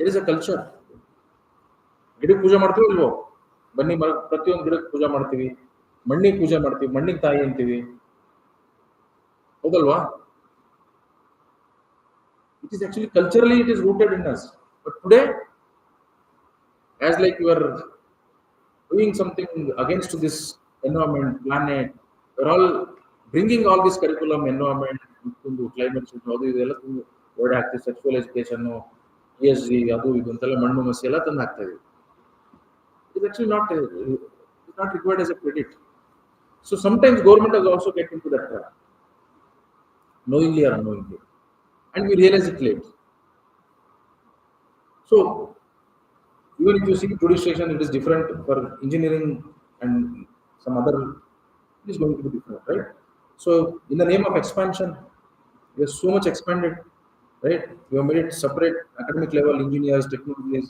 there is a culture ಗಿಡಕ್ಕೆ ಪೂಜೆ ಮಾಡ್ತೀವಿ ಇಲ್ವೋ ಬನ್ನಿ ಮರ ಪ್ರತಿಯೊಂದು ಗಿಡಕ್ಕೆ ಪೂಜೆ ಮಾಡ್ತೀವಿ ಮಣ್ಣಿಗೆ ಪೂಜೆ ಮಾಡ್ತೀವಿ ಮಣ್ಣಿಗೆ ತಾಯಿ ಅಂತೀವಿ ಹೌದಲ್ವಾ it is actually culturally it is rooted in us but today as like you are doing something against this environment planet we're all bringing all this curriculum environment into climate change adu idella word ಆಗ್ತಿದೆ sexual education ESG adu idu ಅಂತೆಲ್ಲ ಮಣ್ಣು ಮಸಿ ಎಲ್ಲ ತಂದು ಹಾಕ್ತಾ ಇದೆ it is actually not required as a credit so sometimes government has also get into that trap knowingly or unknowingly and we realize it late. So even if you see jurisdiction, it is different for engineering and some other, it is going to be different, right? So in the name of expansion, we are so much expanded, right? We have made it separate academic level engineers, technologies.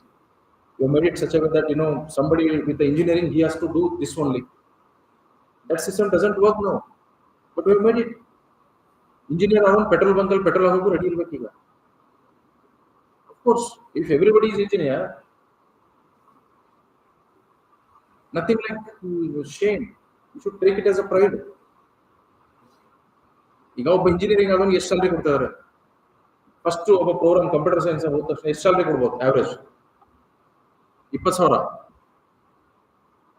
We have made it such a way that somebody with the engineering he has to do this only. That system doesn't work now, but we have made it. Engineer avon petrol bunk alli petrol hagoku ready irbekiga of course if everybody is engineer nothing like shame you should take it as a pride ಈಗ ಒಬ್ಬ engineering ಆಗೋನು ಎಷ್ಟು salary ಕೊಡ್ತಾರೆ first ಒಬ್ಬ program computer science ಹೋದ ತಕ್ಷಣ ಎಷ್ಟು salary ಕೊಡ್ಬೋದು average 20,000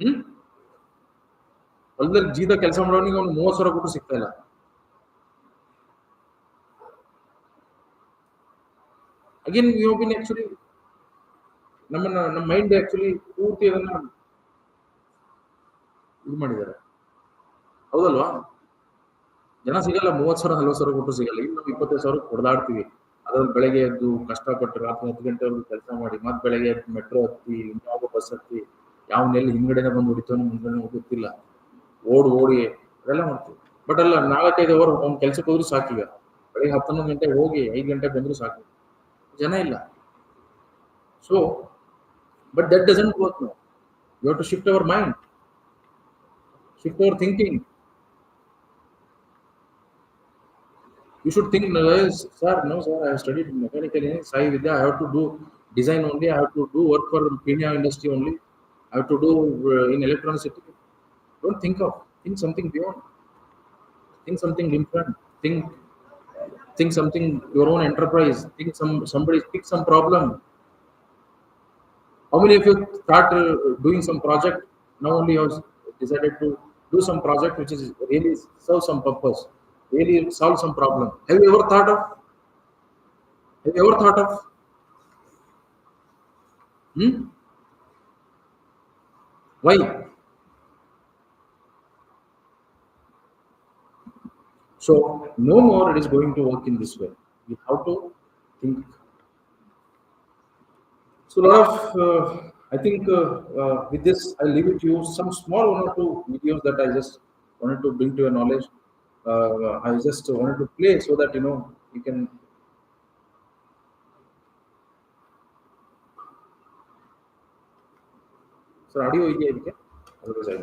ಹ್ಮ್ ಹೊಲದಲ್ಲಿ ಜೀತ ಕೆಲಸ ಮಾಡೋನಿಗೆ ಅವ್ನು 30,000 ಕೊಟ್ಟು ಸಿಗ್ತಾ ಇಲ್ಲ. ಅಗೇನ್ ಯು ಬಿನ್ ಆಕ್ಚುಲಿ ನಮ್ಮ ಮೈಂಡ್ ಆಕ್ಚುಲಿ ಪೂರ್ತಿ ಅದನ್ನ ಇದು ಮಾಡಿದ್ದಾರೆ, ಹೌದಲ್ವಾ? ಜನ ಸಿಗಲ್ಲ, 30,000 40,000 ಕೊಟ್ಟು ಸಿಗಲ್ಲ. ಇನ್ನು 25,000 ಹೊಡೆದಾಡ್ತೀವಿ. ಅದ್ರಲ್ಲಿ ಬೆಳಗ್ಗೆ ಎದ್ದು ಕಷ್ಟಪಟ್ಟು ರಾತ್ರಿ 10 ಗಂಟೆವರೆಗೂ ಕೆಲಸ ಮಾಡಿ ಮತ್ತೆ ಬೆಳಗ್ಗೆ ಎದ್ದು ಮೆಟ್ರೋ ಹತ್ತಿ ಇನ್ಯಾವ ಬಸ್ ಹತ್ತಿ ಯಾವನೆಲ್ಲಿ ಹಿಂದ್ಗಡೆನೆ ಬಂದು ಹೊಡಿತಾನೋ ಮುಂದೆ ಗೊತ್ತಿಲ್ಲ, ಓಡಿ ಅದೆಲ್ಲ ಮಾಡ್ತೀವಿ. ಬಟ್ ಅಲ್ಲ, 4-5 ಅವರ್ ಅವ್ನ ಕೆಲ್ಸಕ್ಕೆ ಹೋದ್ರು ಸಾಕೀಗ. ಬೆಳಗ್ಗೆ 11 ಗಂಟೆಗೆ ಹೋಗಿ 5 ಗಂಟೆಗೆ ಬಂದ್ರು ಸಾಕು, ಜನ ಇಲ್ಲ. So but that doesn't work no. You have to shift our mind, shift our thinking. You should think, sir, no, sir, I have studied mechanical engineering, Sai Vidya, I have to do design only, I have to do work for Kenya industry only, I have to do in electricity. Don't think something beyond, think something different, think something, your own enterprise, somebody, pick some problem. How many of you start doing some project, now only you have decided to do some project which is really serve some purpose, really solve some problem? Have you ever thought of? Have you ever thought of? Why? So no more it is going to work in this way. You have to think. So a lot of, I think with this, I'll leave it to you. Some small 1 or 2 videos that I just wanted to bring to your knowledge. I just wanted to play so that you can. So audio idea ಇದಕ್ಕೆ? Otherwise I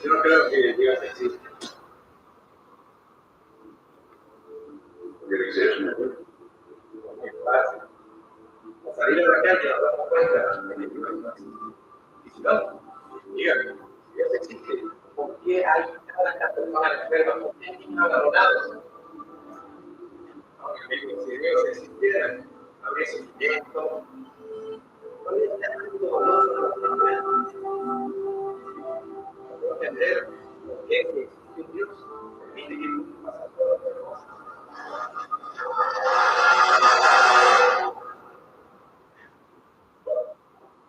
Yo no creo que digas existe. Tiene que ser una cosa. Es fácil. Salir a la calle, nos damos cuenta. Y si no, digan, Dios existe. ¿Por qué hay tantas personas enfermas? ¿Por qué hay niños abandonados? Aunque si Dios existiera, habría sufrimiento. Habría tanto dolor. Entender por qué existe un Dios, permite que pase todas las cosas.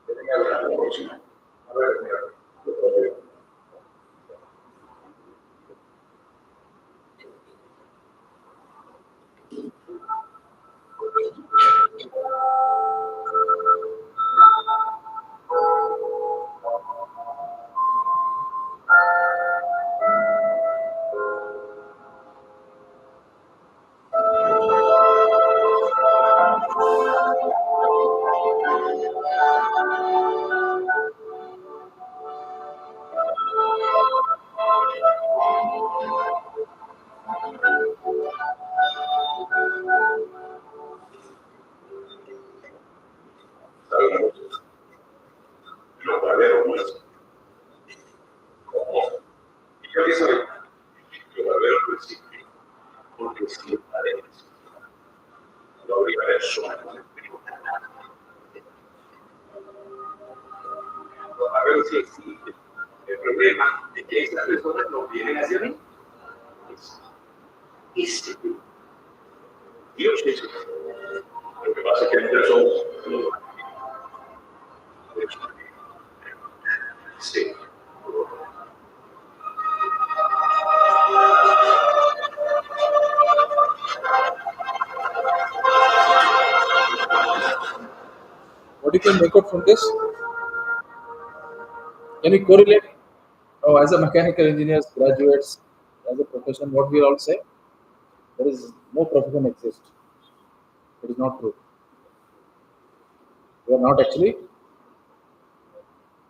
Tenga la próxima. A ver, señor. Los barberos nuestros. ¿Y yo qué soy? Los barberos no existen. Porque si paredes, no habría personas. Los barberos sí existen. El problema es que estas personas no vienen hacia mí. Este Dios existe. Lo que pasa es que entre somos sí. What you can make out from this? Can we correlate? Oh, as a mechanical engineers, graduates, as a profession, what we all say? There is no profession exists. It is not true. We are not actually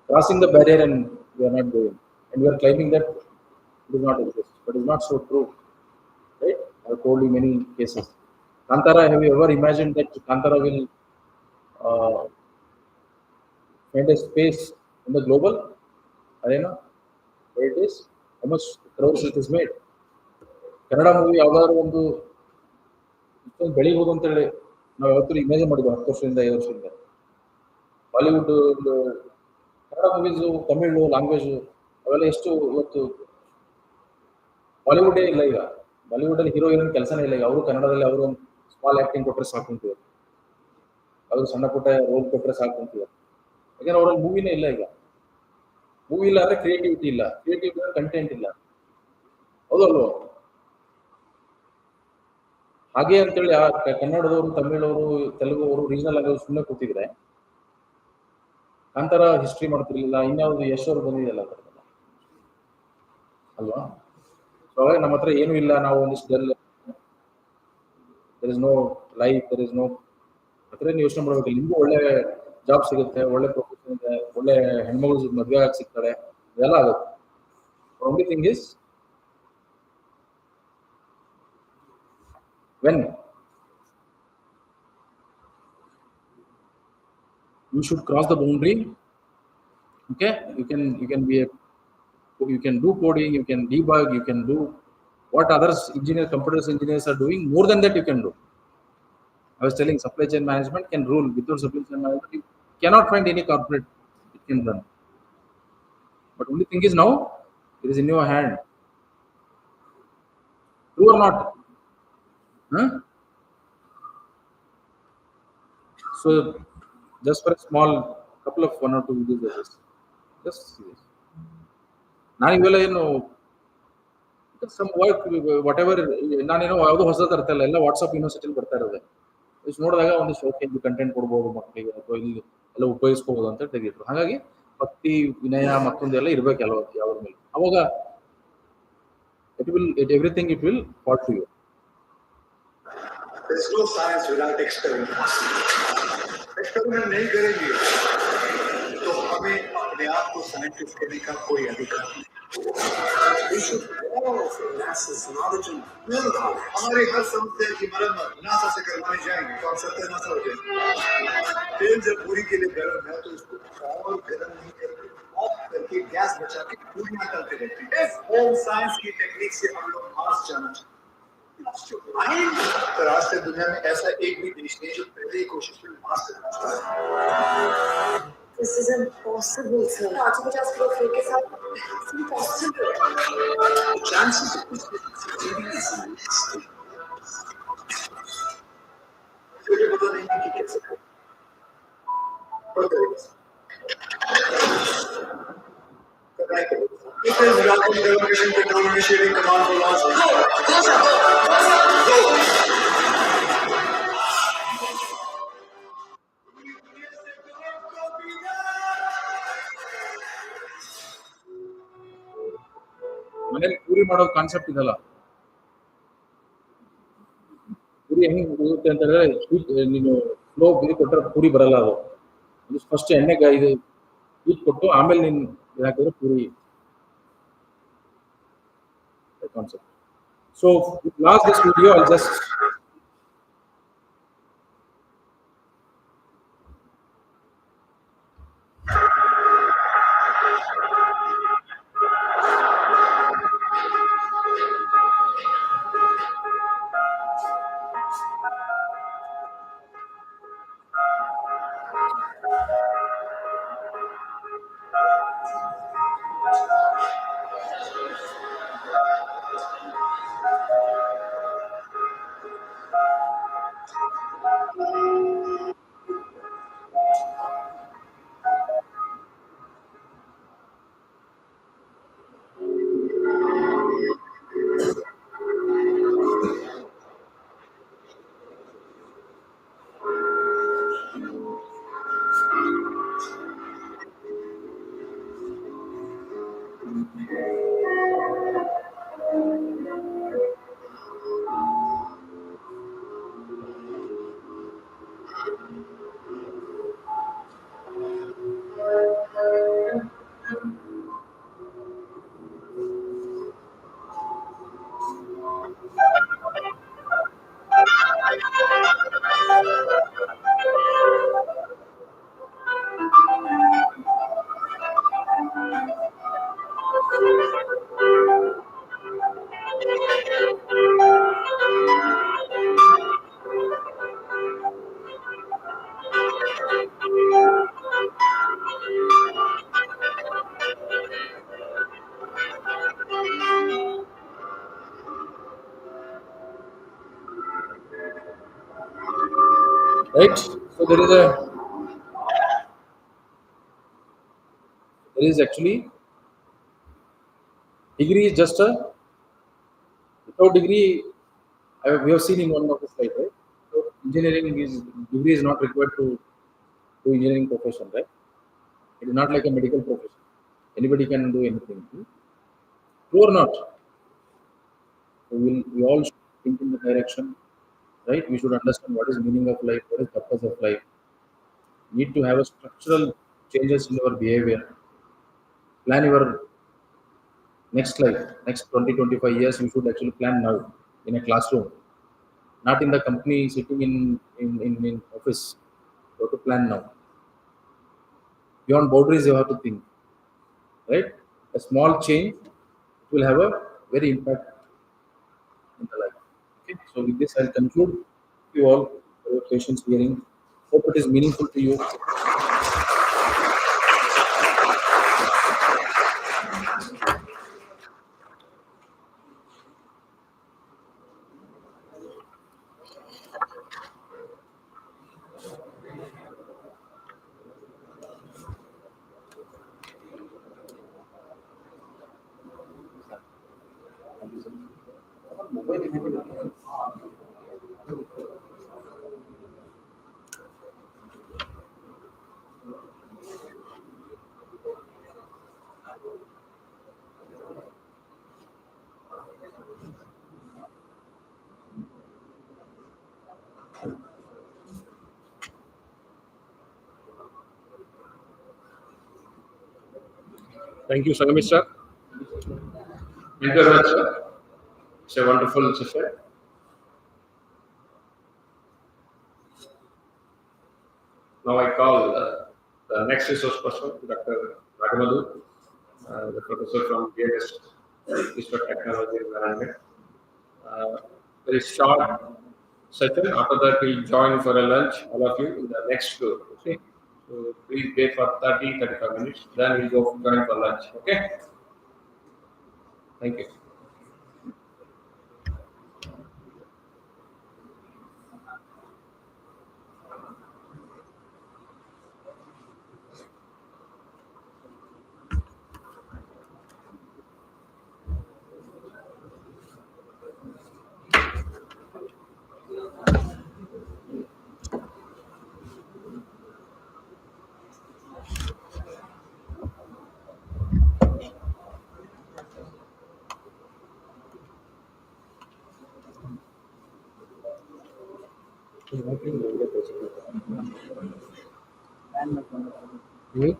crossing the barrier and we are not going. And we are claiming that it does not exist. But it is not so true. Right? I have told you many cases. Kantara, have you ever imagined that Kantara will find a space in the global arena? Where it is? How much crores it is made? Kannada movie ಯಾವ್ದಾದ್ರು ಒಂದು ಇಷ್ಟೊಂದು ಬೆಳಿಬೋದು ಅಂತೇಳಿ ನಾವು ಯಾವತ್ತೂ ಇಮೇಜಿನ್ ಮಾಡಿದ್ವಿ 10 ವರ್ಷದಿಂದ 5 ವರ್ಷದಿಂದ. Bollywood Kannada movies Tamil language ಅವೆಲ್ಲ ಎಷ್ಟು ಇವತ್ತು ಬಾಲಿವುಡೇ ಇಲ್ಲ ಈಗ. ಬಾಲಿವುಡಲ್ಲಿ ಹೀರೋ ಹೀರೋಯಿನ್ ಕೆಲಸನೇ ಇಲ್ಲ ಈಗ. ಅವರು ಕನ್ನಡದಲ್ಲಿ ಅವರು ಒಂದು ಸ್ಮಾಲ್ ಆಕ್ಟಿಂಗ್ ಕೊಟ್ಟರೆ ಸಾಕು ಅಂತೀವಿ, ಅವರು ಸಣ್ಣ ಪುಟ್ಟ ರೋಲ್ ಕೊಟ್ಟರೆ ಸಾಕು ಅಂತೀವಿ. ಯಾಕಂದ್ರೆ ಅವರಲ್ಲಿ ಮೂವಿನೇ ಇಲ್ಲ ಈಗ. ಮೂವಿ ಇಲ್ಲ ಅಂದ್ರೆ ಕ್ರಿಯೇಟಿವಿಟಿ ಇಲ್ಲ, ಕ್ರಿಯೇಟಿವಿಟಿ ಅಂದ್ರೆ ಕಂಟೆಂಟ್ ಇಲ್ಲ. ಹೌದಲ್ವ? ಹಾಗೆ ಅಂತೇಳಿ ಕನ್ನಡದವರು, ತಮಿಳವರು, ತೆಲುಗು ಅವರು ರೀಜನಲ್ ಆಗಿ ಸುಮ್ಮನೆ ಕೂತಿದ್ರೆ ಕಾಂತಾರ ಹಿಸ್ಟ್ರಿ ಮಾಡ್ತಿರ್ಲಿಲ್ಲ. ಇನ್ಯಾವುದು ಯಶೋರು ಬಂದಿದೆಯಲ್ಲ ಅಲ್ವಾ? ಸೊ ಅವಾಗ ನಮ್ಮ ಹತ್ರ ಏನೂ ಇಲ್ಲ, ನಾವು ಒಂದಿಷ್ಟು there is no life, there is no ಹತ್ರ ಯೋಚನೆ ಮಾಡ್ಬೇಕು. ನಿಮಗೂ ಒಳ್ಳೆ ಜಾಬ್ ಸಿಗುತ್ತೆ, ಒಳ್ಳೆ ಪ್ರೊಫೆಷನ್ ಇದೆ, ಒಳ್ಳೆ ಹೆಣ್ಮಗಳು ಮದುವೆ ಆಗಿ ಸಿಗ್ತಾರೆ, ಇದೆಲ್ಲ ಆಗುತ್ತೆ. Only thing is when you should cross the boundary. Okay, you can be a, you can do coding, you can debug, you can do what others computers engineers are doing. More than that you can do. I was telling supply chain management can rule. Without supply chain management you cannot find any corporate it can run. But only thing is now it is in your hand. True or not? Huh? So just for a small couple of 1 or 2 videos, just see this. ನಾನು ಇವೆಲ್ಲ ಏನು some work what ever, ನಾನೇನೋ ಯಾವುದೋ ಹೊಸದು ತರ್ತಾ ಇಲ್ಲ, ಎಲ್ಲ WhatsApp ಯೂನಿವರ್ಸಿಟಿಲಿ ಬರ್ತಾ ಇರೋದೆ. ಇಷ್ಟು ನೋಡಿದಾಗ ಒಂದಿಷ್ಟು ಓಕೆ ಇದು ಕಂಟೆಂಟ್ ಕೊಡ್ಬೋದು ಮಕ್ಕಳಿಗೆ ಅಥವಾ ಇಲ್ಲಿ ಎಲ್ಲ ಉಪಯೋಗಿಸ್ಕೋಬೋದು ಅಂತ ತೆಗೆದ್ರು. ಹಾಗಾಗಿ ಭಕ್ತಿ ವಿನಯ ಮತ್ತೊಂದೆಲ್ಲ ಇರಬೇಕು ಯಾವ್ರ ಮೇಲೆ. ಅವಾಗ everything it will fall to you. There's no science without experiment. Experiment नहीं करेंगे तो हमें अपने आप को साइंटिस्ट कहने का कोई अधिकार नहीं. We should all of NASA's knowledge and build on it. हमारी हर समस्या की मरम्मत नासा से करवानी जाएंगे तो हम सत्य नासा हो जाएंगे. तेल जब पूरी के लिए गर्म है तो उसको और गर्म नहीं करके ऑफ करके गैस बचा के पूरी तलते रहते हैं. इस होम साइंस की टेक्निक से हम लोग मार्स जाना चाहते हैं. पर आज तक दुनिया में ऐसा एक भी देश नहीं जो पहले ही कोशिश में मार्स करना चाहता है. This is impossible, sir. 850 kilo free के साथ it's impossible. The chances of this succeeding is less. मुझे पता नहीं कि कैसे करें. पर करेंगे. It is rapid development technology sharing command for launch. Go, sir. Go. ಮನೇಲಿ ಪೂರಿ ಮಾಡೋ ಕಾನ್ಸೆಪ್ಟ್ ಇದಲ್ಲ. ಪೂರಿ ಹೆಂಗ್ ಹೋಗುತ್ತೆ ಅಂತ ಹೇಳಿದ್ರೆ, ನೀನು ಸ್ಲೋ ಇದು ಕೊಟ್ಟರೆ ಪೂರಿ ಬರಲ್ಲ. ಅದು ಫಸ್ಟ್ ಎಣ್ಣೆಗೆ ಇದು ಹೀಟ್ ಕೊಟ್ಟು ಆಮೇಲೆ ನೀನು ಹಾಕಿದ್ರೆ puri concept. So last this video I just right? So there is actually degree is just a without degree. We have seen in one of the slide, right? So engineering is degree is not required to do engineering profession, right? It is not like a medical profession. Anybody can do anything. True or not? We all should think in the direction, right? We should understand what is meaning of life, what is purpose of life. Need to have a structural changes in your behavior. Plan your next life, next 20, 25 years. You should actually plan now in a classroom, not in the company sitting in office. You have to plan now. Beyond boundaries, you have to think, right? A small change will have a very impact in the life. Okay, so with this, I'll conclude you all for your patience hearing. Hope it is meaningful to you. Thank you, Sangamish sir. Thank you very much, sir. It's a wonderful session. Now I call the next resource person, Dr. Ragamadu, the professor from BMS, Institute of Technology and Management. Very short session. After that, we'll join for a lunch, all of you, in the next floor. Okay. So please wait for 30, 35 minutes. Then we'll go join for lunch. Okay. Thank you. You?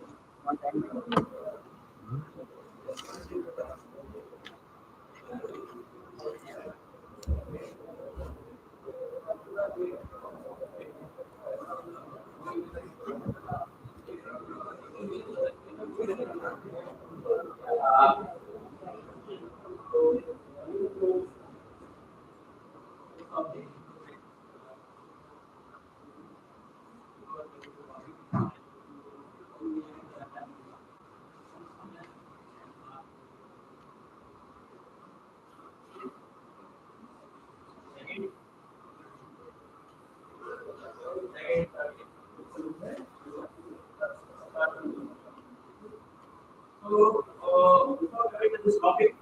Before coming to this topic,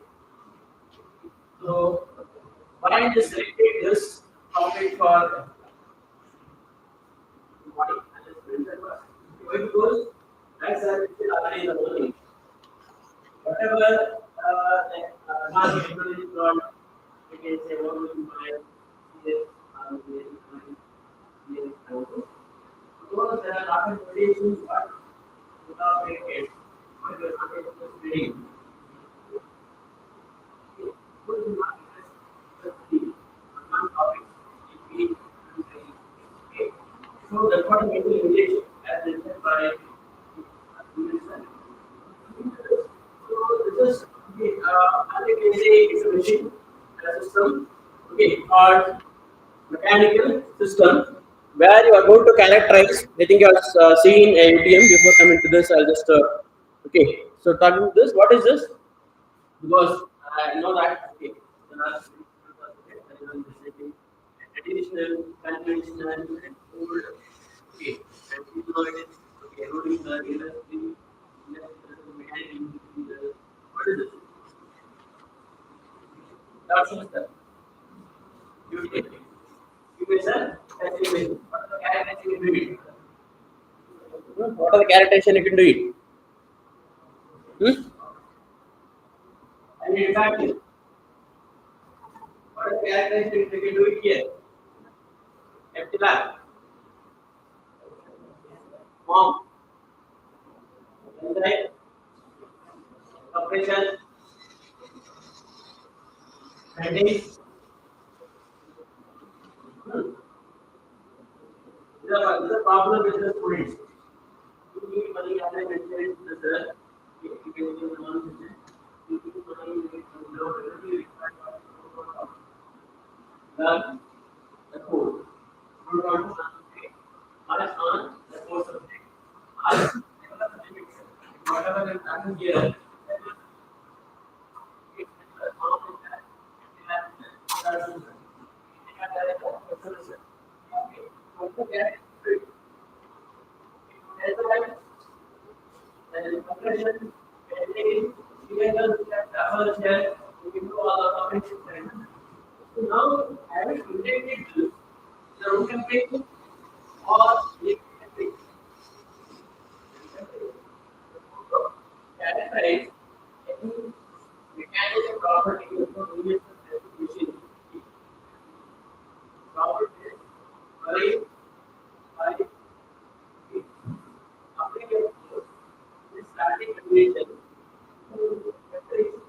so why I just selected this topic for body management? Because as I said already in the morning, whatever advanced technology brought, we can say what we find here, here, because there are lot of variations, but without package, but we are not able to read. So that's what we will engage as listed by so this is okay, I think we say it's a machine system, okay, or mechanical system where you are going to characterize. I think you have seen a UTM before coming to this. I'll just okay. So talking to this, what is this? Because I know that okay, there are traditional, conventional, and old Okay, and you know it is okay, eroding the industry, mechanical engineer. What is it? That's the you take it. You may say, what are the characteristics you do it? What are the characteristics you can do it? Hmm? And in fact, what are the characteristics you can do it here? Empty lab, warm, enzyme, compression, bending. Hmm. These are problem with the students. You need money as I mentioned, sir. You can give one visit. You need money, you need to required learn the code. You want to concentrate. On the course subject. As whatever is done here, and compression, bending, together with that travel shell, we can do all the compression. So now, having integrated this, the room temperature or liquid temperature, characterize any mechanical property of the unit of machine. Property is by applicable force, this static condition to temperature.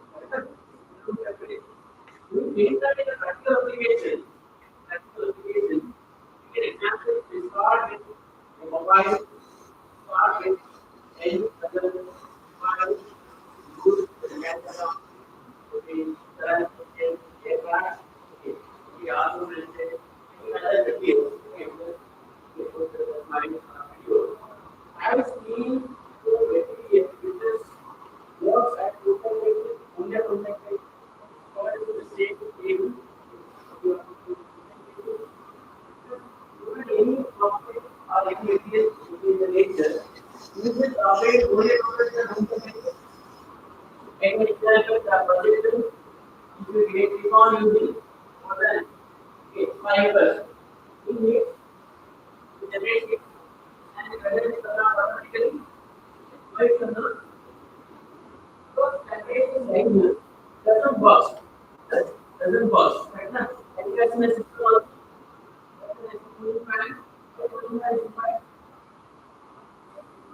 You need that in a practical application, you can example, we start with a mobile, start with any other mobile, good, mechanical, okay, okay, aircraft, okay, we also will say any other material, okay, I have seen two material which is works at local level, under contact, according to the same table, you have to any object or any material in the nature, use it operate only over the non-contact. Any example, the projector, if you keep on using more than 5 years, you need to generate it and the current is automatically applied to the so that is regular doesn't burst. Doesn't burst. Right now, and that's in a system also. Any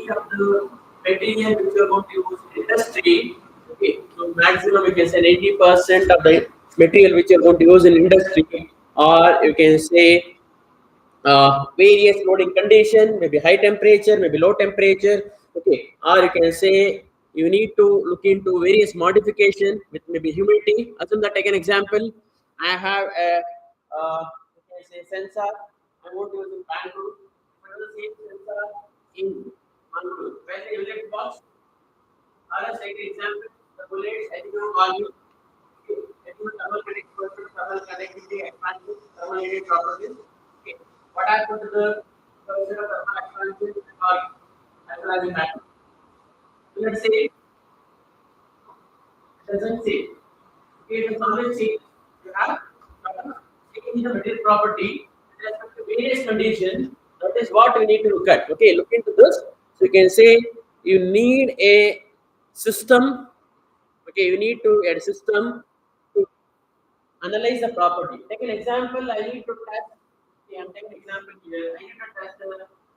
of the material which you are going to use in industry, okay, so maximum you can say 90% of the material which you are going to use in industry, or you can say various loading condition, maybe high temperature, maybe low temperature, okay, or you can say you need to look into various modification with maybe humidity. Assume that take an example. I have a you can say sensor. I want to use in Bangalore. What is the same sensor in Bangalore? When the electric box, or let's take an example, the bullets, annual volume, okay, annual thermal conductivity, thermal conductivity, expansion, thermal properties. Okay. What happened to the person of thermal expansion and volume? As well as in matter. Let's say it doesn't say. Okay, it is always say you have change the material property with respect to various conditions. That is what we need to look at. Okay, look into this. So you can say you need a system. Okay, you need to get a system to analyze the property. Take an example. I need to test. Okay, I'm taking an example here. I need to test the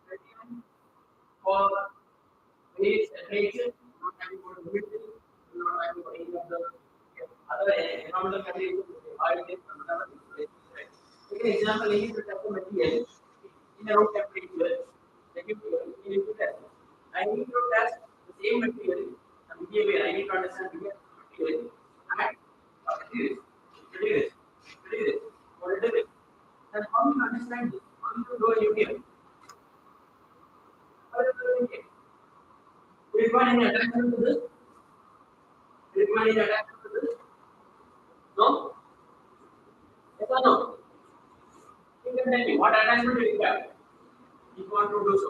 lithium for various temperatures, not having for humidity, not having for any of the other environmental conditions, oil, whatever. Take an example. I need to test the material in a room temperature. You need to test. I need to test the same material. And behavior. I need to understand the material. And what it is. What it is. What it is. What it is. Then how do you understand this? How do you do a UTM? How do you do a UTM? Do you find any attachment to this? is attached to this? No? Yes or no? You can tell me what attachment you have if you want to do so.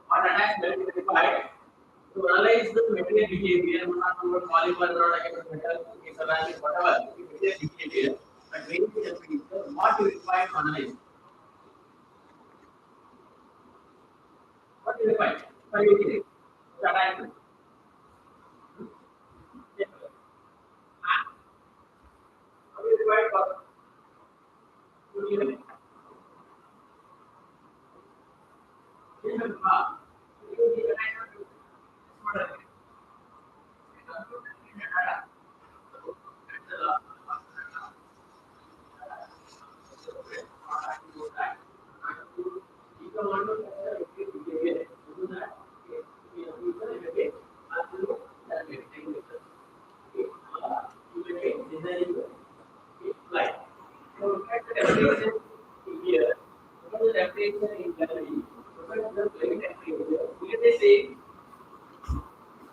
What attachment is required to analyze the material behavior, not about polymer, not against metal, ceramic, whatever, material behavior, and range temperature, what you require to analyze. What you require for material? The attachment. What you require for material?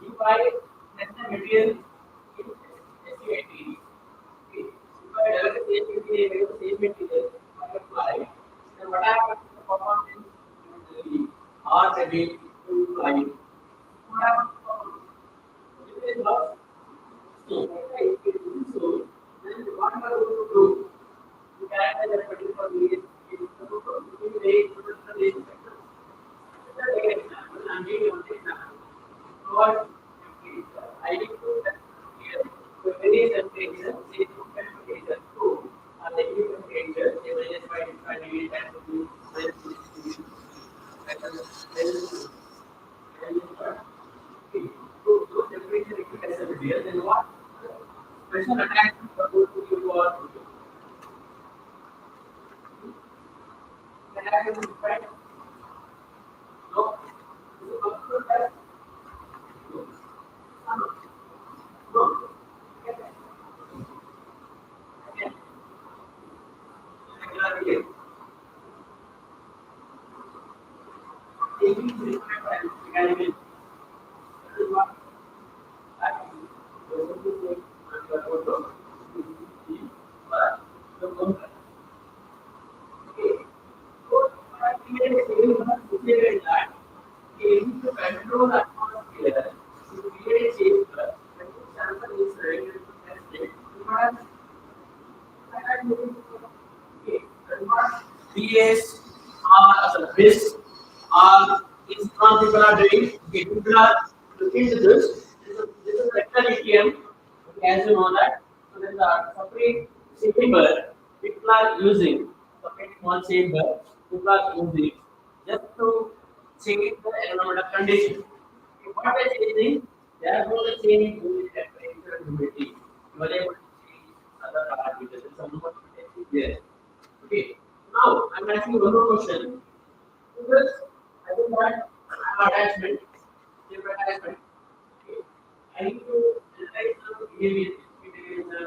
If I test the material in SVIT, if I develop the same material, I apply, then what happens to the performance in or the way to apply it? What happens to performance? If it is lost, if it is so, then what am I going to do? To characterize that particular variation, I'm giving one example. What I need to here the various temperature, say temperature 2, and the new temperature, say -5 and to so temperature equals here, then what? Special attachment for both to you or attachment is right? No. No. Control atmosphere to create a chamber when the sample is ready to test it. BS or as a BIS or is some people are doing, okay, people are looking into this. This is vector ATM, okay, as you know that. So there is a separate chamber people are using, separate small chamber people are using just to change the environmental condition. Okay, what they are changing, they are going to change the temperature and humidity. You are able to change other parameters. Some more there. Okay. Now I'm asking one more question. Because I think that I have attachment, different attachment. Okay. I need to analyze the behavior between the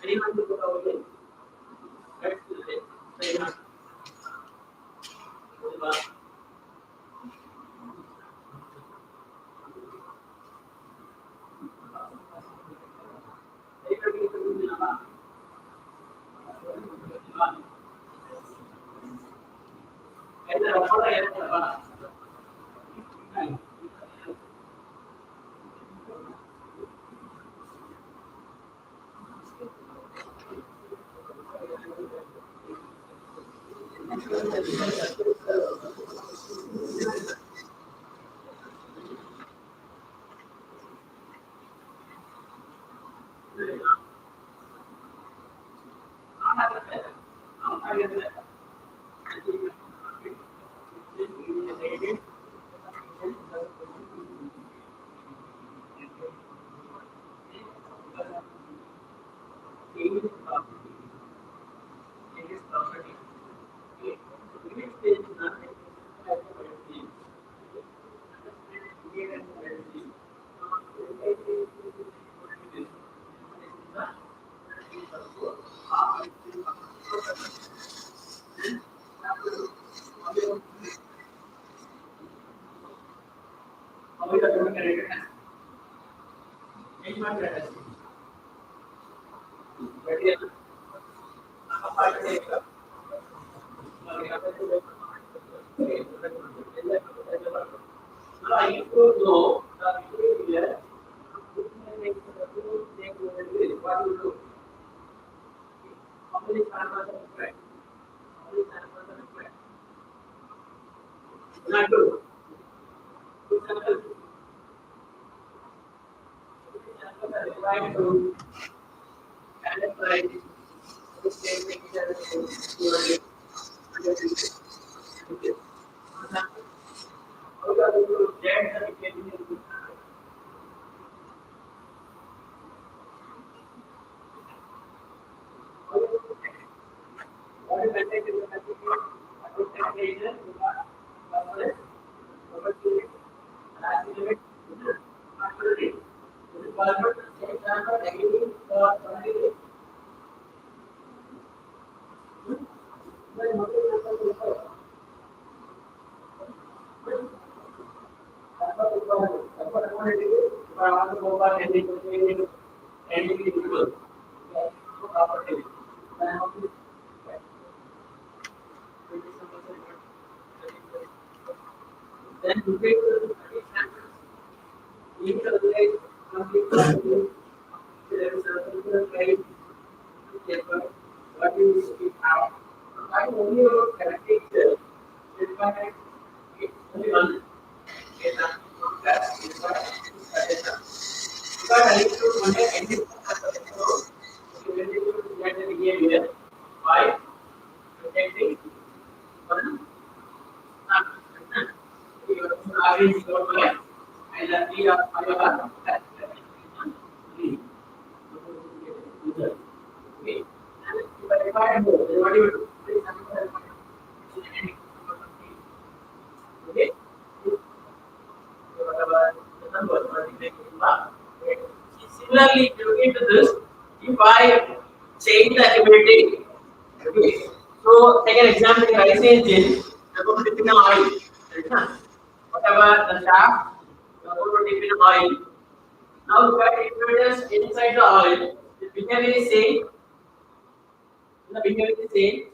anyone to put over here? Let's do it. Say not. I used to know the behavior. What you do? How many samples are required? How many samples are required? Not two. Two samples. Samples are required to categorize the same picture. How do you get the behavior? What is the technical application? Then you take the what you speak out. I only about characteristics. It's only one. That's because I need to connect any get the behavior by protecting one average score by either 3 or 5 or 3. Okay. And if I require more, then what do you do? Okay. Whatever the number, okay. Similarly, if you get to this, if I change the ability, okay. So take an example, if I say engine, I'm going to dip in oil. Whatever the shaft, I'm going to dip in oil. Now if I introduce inside the oil, the behavior is same. The behavior is same.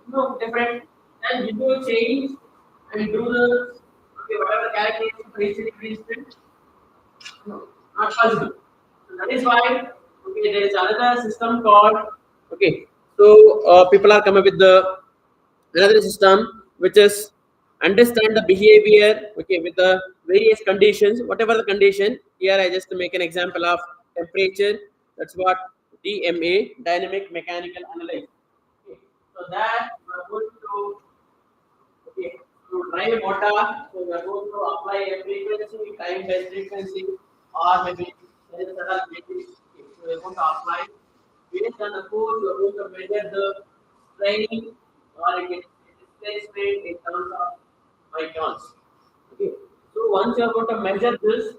No different. And you do change and do the okay whatever characteristics for each instant. No, not possible. So that is why okay there is another system called okay. So people are coming with the another system which is understand the behavior okay with the various conditions whatever the condition here I just make an example of temperature that's what DMA dynamic mechanical analysis okay. So that we are going to okay to drive a motor so we are going to apply a frequency time based frequency or maybe there is another okay. So we are going to apply based on the code we are going to measure the strain or again displacement in terms of microns. Okay. So once you are going to measure this,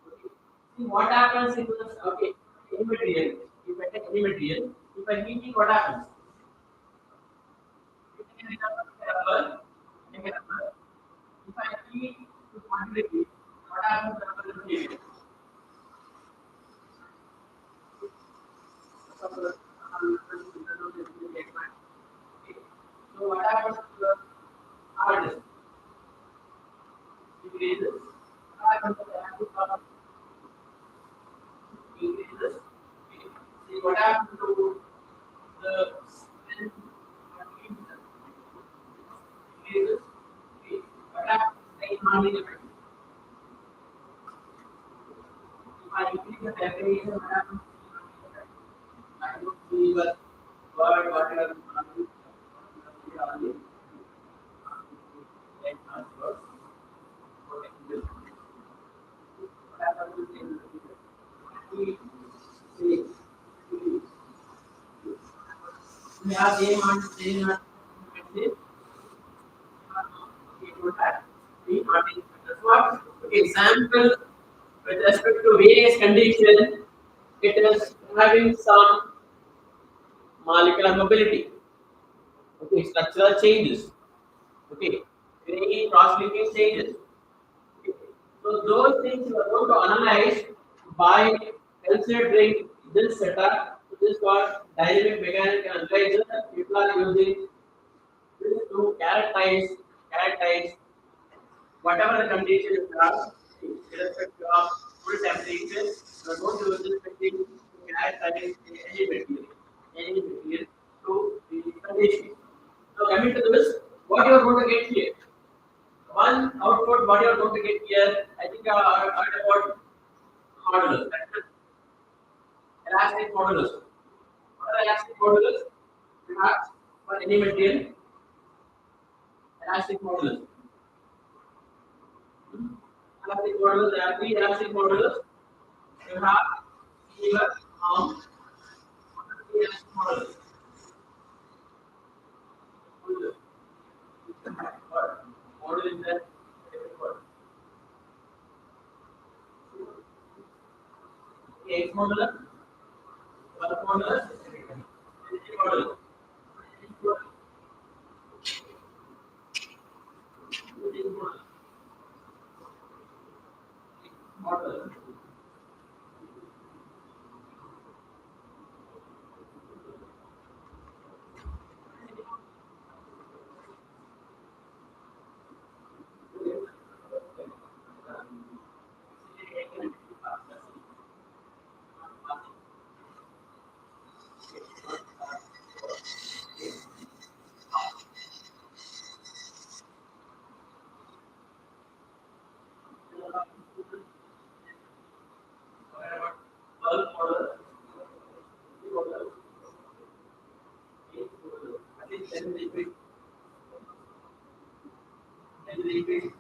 okay, see what happens in this okay any material. If I take any material, if I heat it, what happens? If I heat to quantity, what happens to the material? So what happens to the hardness? Increases. What happens to the active power? Increases. See what happens to the strength increases. What happens to the hardening effect? If I increase the temperature, what happens to the hardening effect? I don't see the word whatever we have same on same that's what okay, example with respect to various conditions, it is having some molecular mobility. Okay, structural changes. Okay, any cross-linking changes. Okay. So those things you are going to analyze by considering this setup. This is called dynamic mechanical analyzer. People are using this to characterize whatever the condition is are, irrespective of full temperature, you are going to use this machine to characterize any material to the condition. So coming to this, what you are going to get here? One output, what you are going to get here, I think I heard about modulus, elastic modulus. What are elastic modulus? You have for any material, elastic modulus. Elastic modulus, there are three elastic modulus. You have fever, arm, elastic modulus. What? Model is that? X modulus, Y modulus, Z modulus. Modulus. Bulk modulus, Z modulus, H modulus. I think that is the equation. That is the equation.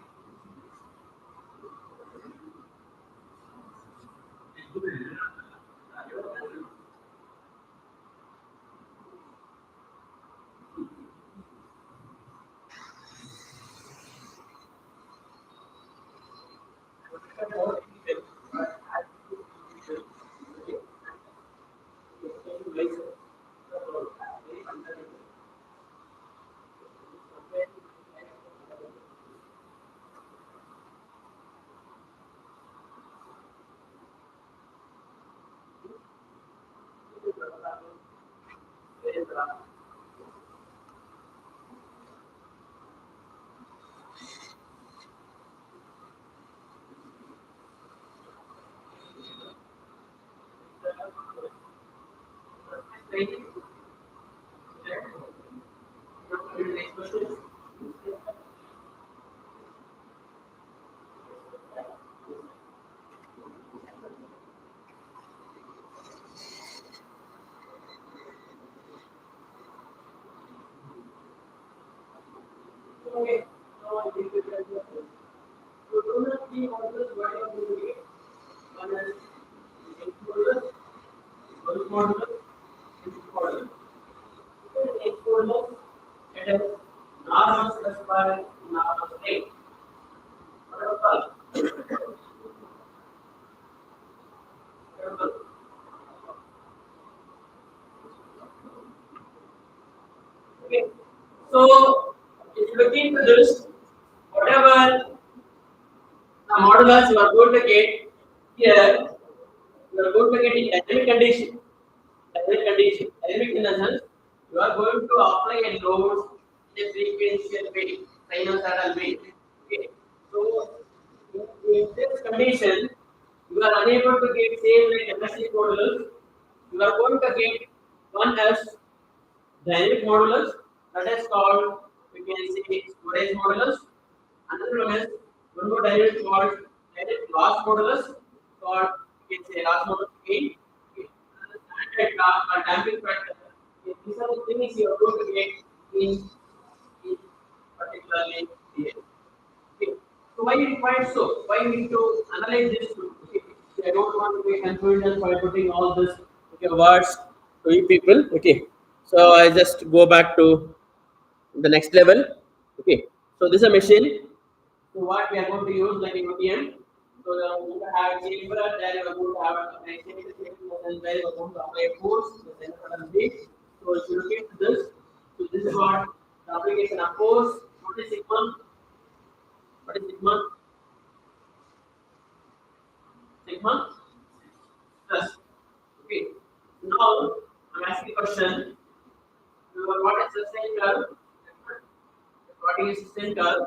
Okay. So this is the so total three modulus what are going to get? One is X modulus, bulk modulus, and Z modulus. X modulus, it is normal specified normal rate. What about bulk? What about bulk? Okay. So if you look into this, whatever the modulus you are going to get here, you are going to get in dynamic condition. Dynamic condition. Dynamic in the sense you are going to apply a load in a frequential way, sinusoidal way. Okay. So in this condition, you are unable to get same like domestic modulus. You are going to get one as dynamic modulus, that is called, we can say, storage modulus. Another one is one more dynamic called dynamic loss modulus, called, we can say, loss modulus again. Okay. Standard damping factor. Okay. These are the things you are going to get in particularly here. Okay. So why you require so? Why you need to analyze this too? Okay. So I don't want to be confused by putting all this words to you people. Okay. So I just go back to the next level. Okay. So this is a machine. So what we are going to use like ATM. So you are going to have chamber, there you are going to have a chemical chamber, and where you are going to apply a force, the center and weight. So if you look at this, so this is what the application of force. What is sigma? What is sigma? Sigma plus. Okay. Now I'm asking a question. What is the same curve? What is the same curve?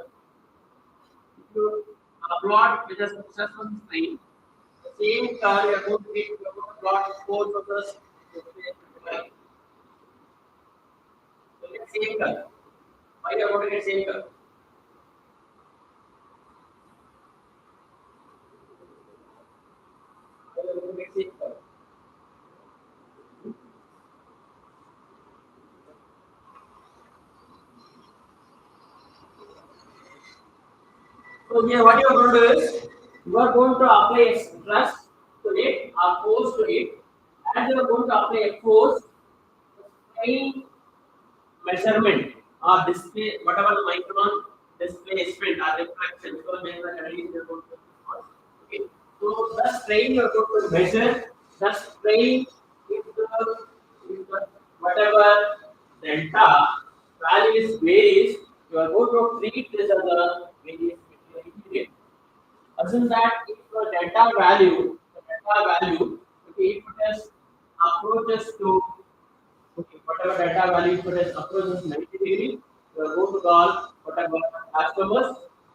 If you plot with a successful strain, the same curve you are going to take, you are going to plot force versus line. So get same curve. Why you are going to get same curve? Why you are going to get same curve? So here what you are going to do is you are going to apply a stress to it or force to it, and you are going to apply a force strain measurement or display whatever the micron displacement or reflection. So measure at least you are going to okay. So the strain you are going to measure the strain if the whatever delta values varies, you are going to treat this as a various period. Assume that if the delta value, okay, if it has approaches to okay, whatever delta value if it has approaches 90 degree, you are going to call whatever customers.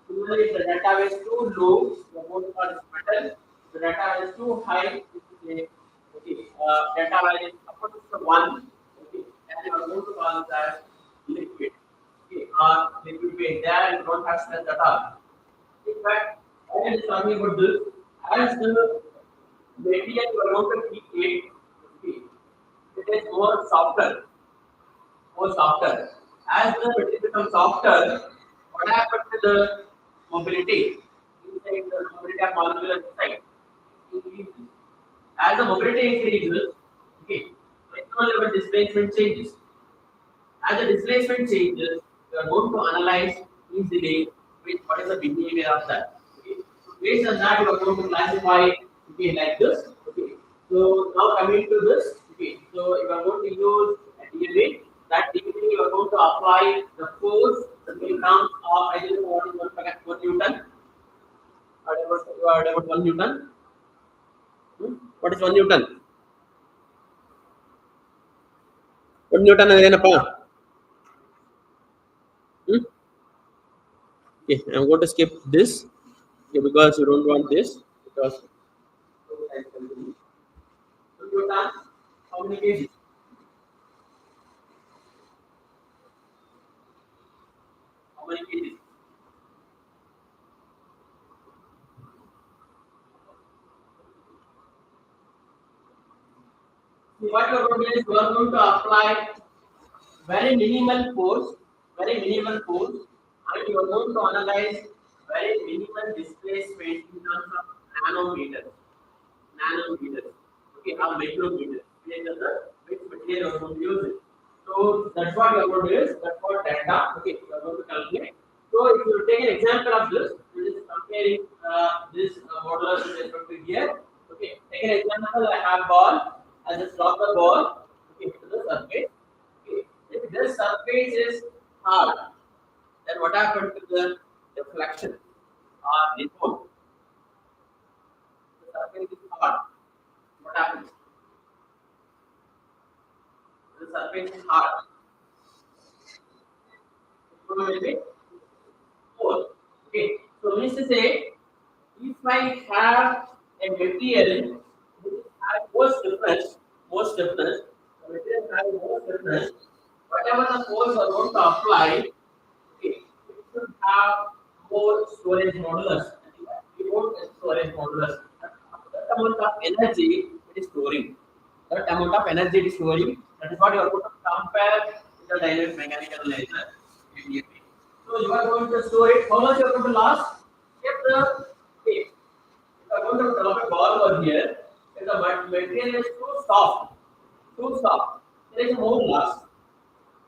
Similarly, if the delta is too low, you are going to call it metal. If the delta is too high, this is a okay, delta value is approaches to 1, okay, and you are going to call it as liquid. Okay, liquid phase. There you don't have stress at all. In fact, I am talking about this as the material you are going to create, okay, it is more softer. As the material becomes softer, what happens to the mobility? Inside the mobility of molecule inside increases. As the mobility increases, okay, electron level displacement changes. As the displacement changes, you are going to analyze easily with what is the behavior of that. Okay. So based on that, you are going to classify okay, like this. Okay. So now coming to this, okay. So you are going to use a DNA. That DNA you are going to apply the force that will come of I don't know what is 1 Newton. What about 1 Newton? What is 1 Newton? 1 Newton ಏನಪ್ಪಾ? Hmm? Okay, I'm going to skip this okay, because you don't want this because Newton, how many kgs? How many kgs? See, what you are going to do is you are going to apply very minimal force, and you are going to analyze very minimal displacement in terms of nanometers, nanometers, okay, or micrometers. These are the which material you are going to use it. So that's what you are going to use. That's what data. Okay, you are going to calculate. So if you take an example of this is comparing this modulus with respect to here. Okay, take an example. I have ball. I just drop the ball. Okay, to the surface. Okay, if this surface is hard, then what happens to the deflection or report? The surface is hard. What happens? The surface is hard. What will be? 4. Okay, so means to say, if I have a material which has most stiffness, the material has more stiffness, whatever the force are going to apply, okay, it should have more storage modulus. We want a storage modulus. That amount of energy it is storing. That amount of energy it is storing. That is what you are going to compare with the dynamic mechanical laser. So you are going to store it. How much you are going to last? If the okay, if you are going to drop a ball over here, if the material is too soft, there is more loss.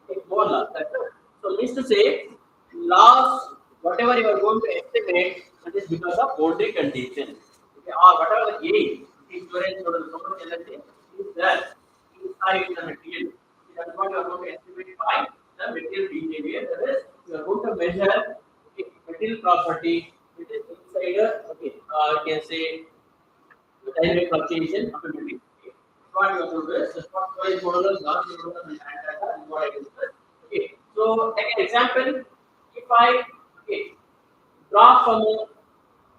Okay, more loss. That's it. So means to say, loss whatever you are going to estimate That is because of boundary condition. Okay, or whatever the age, the storage total number of energy is there inside the material. That is what you are going to estimate by the material behavior. That is, you are going to measure material property which is inside a, you can say the dynamic fluctuation of a material. Okay. What you have to do is the spot storage modulus, loss modulus, and time data is what I discussed. Okay. So take an example. If I drop from a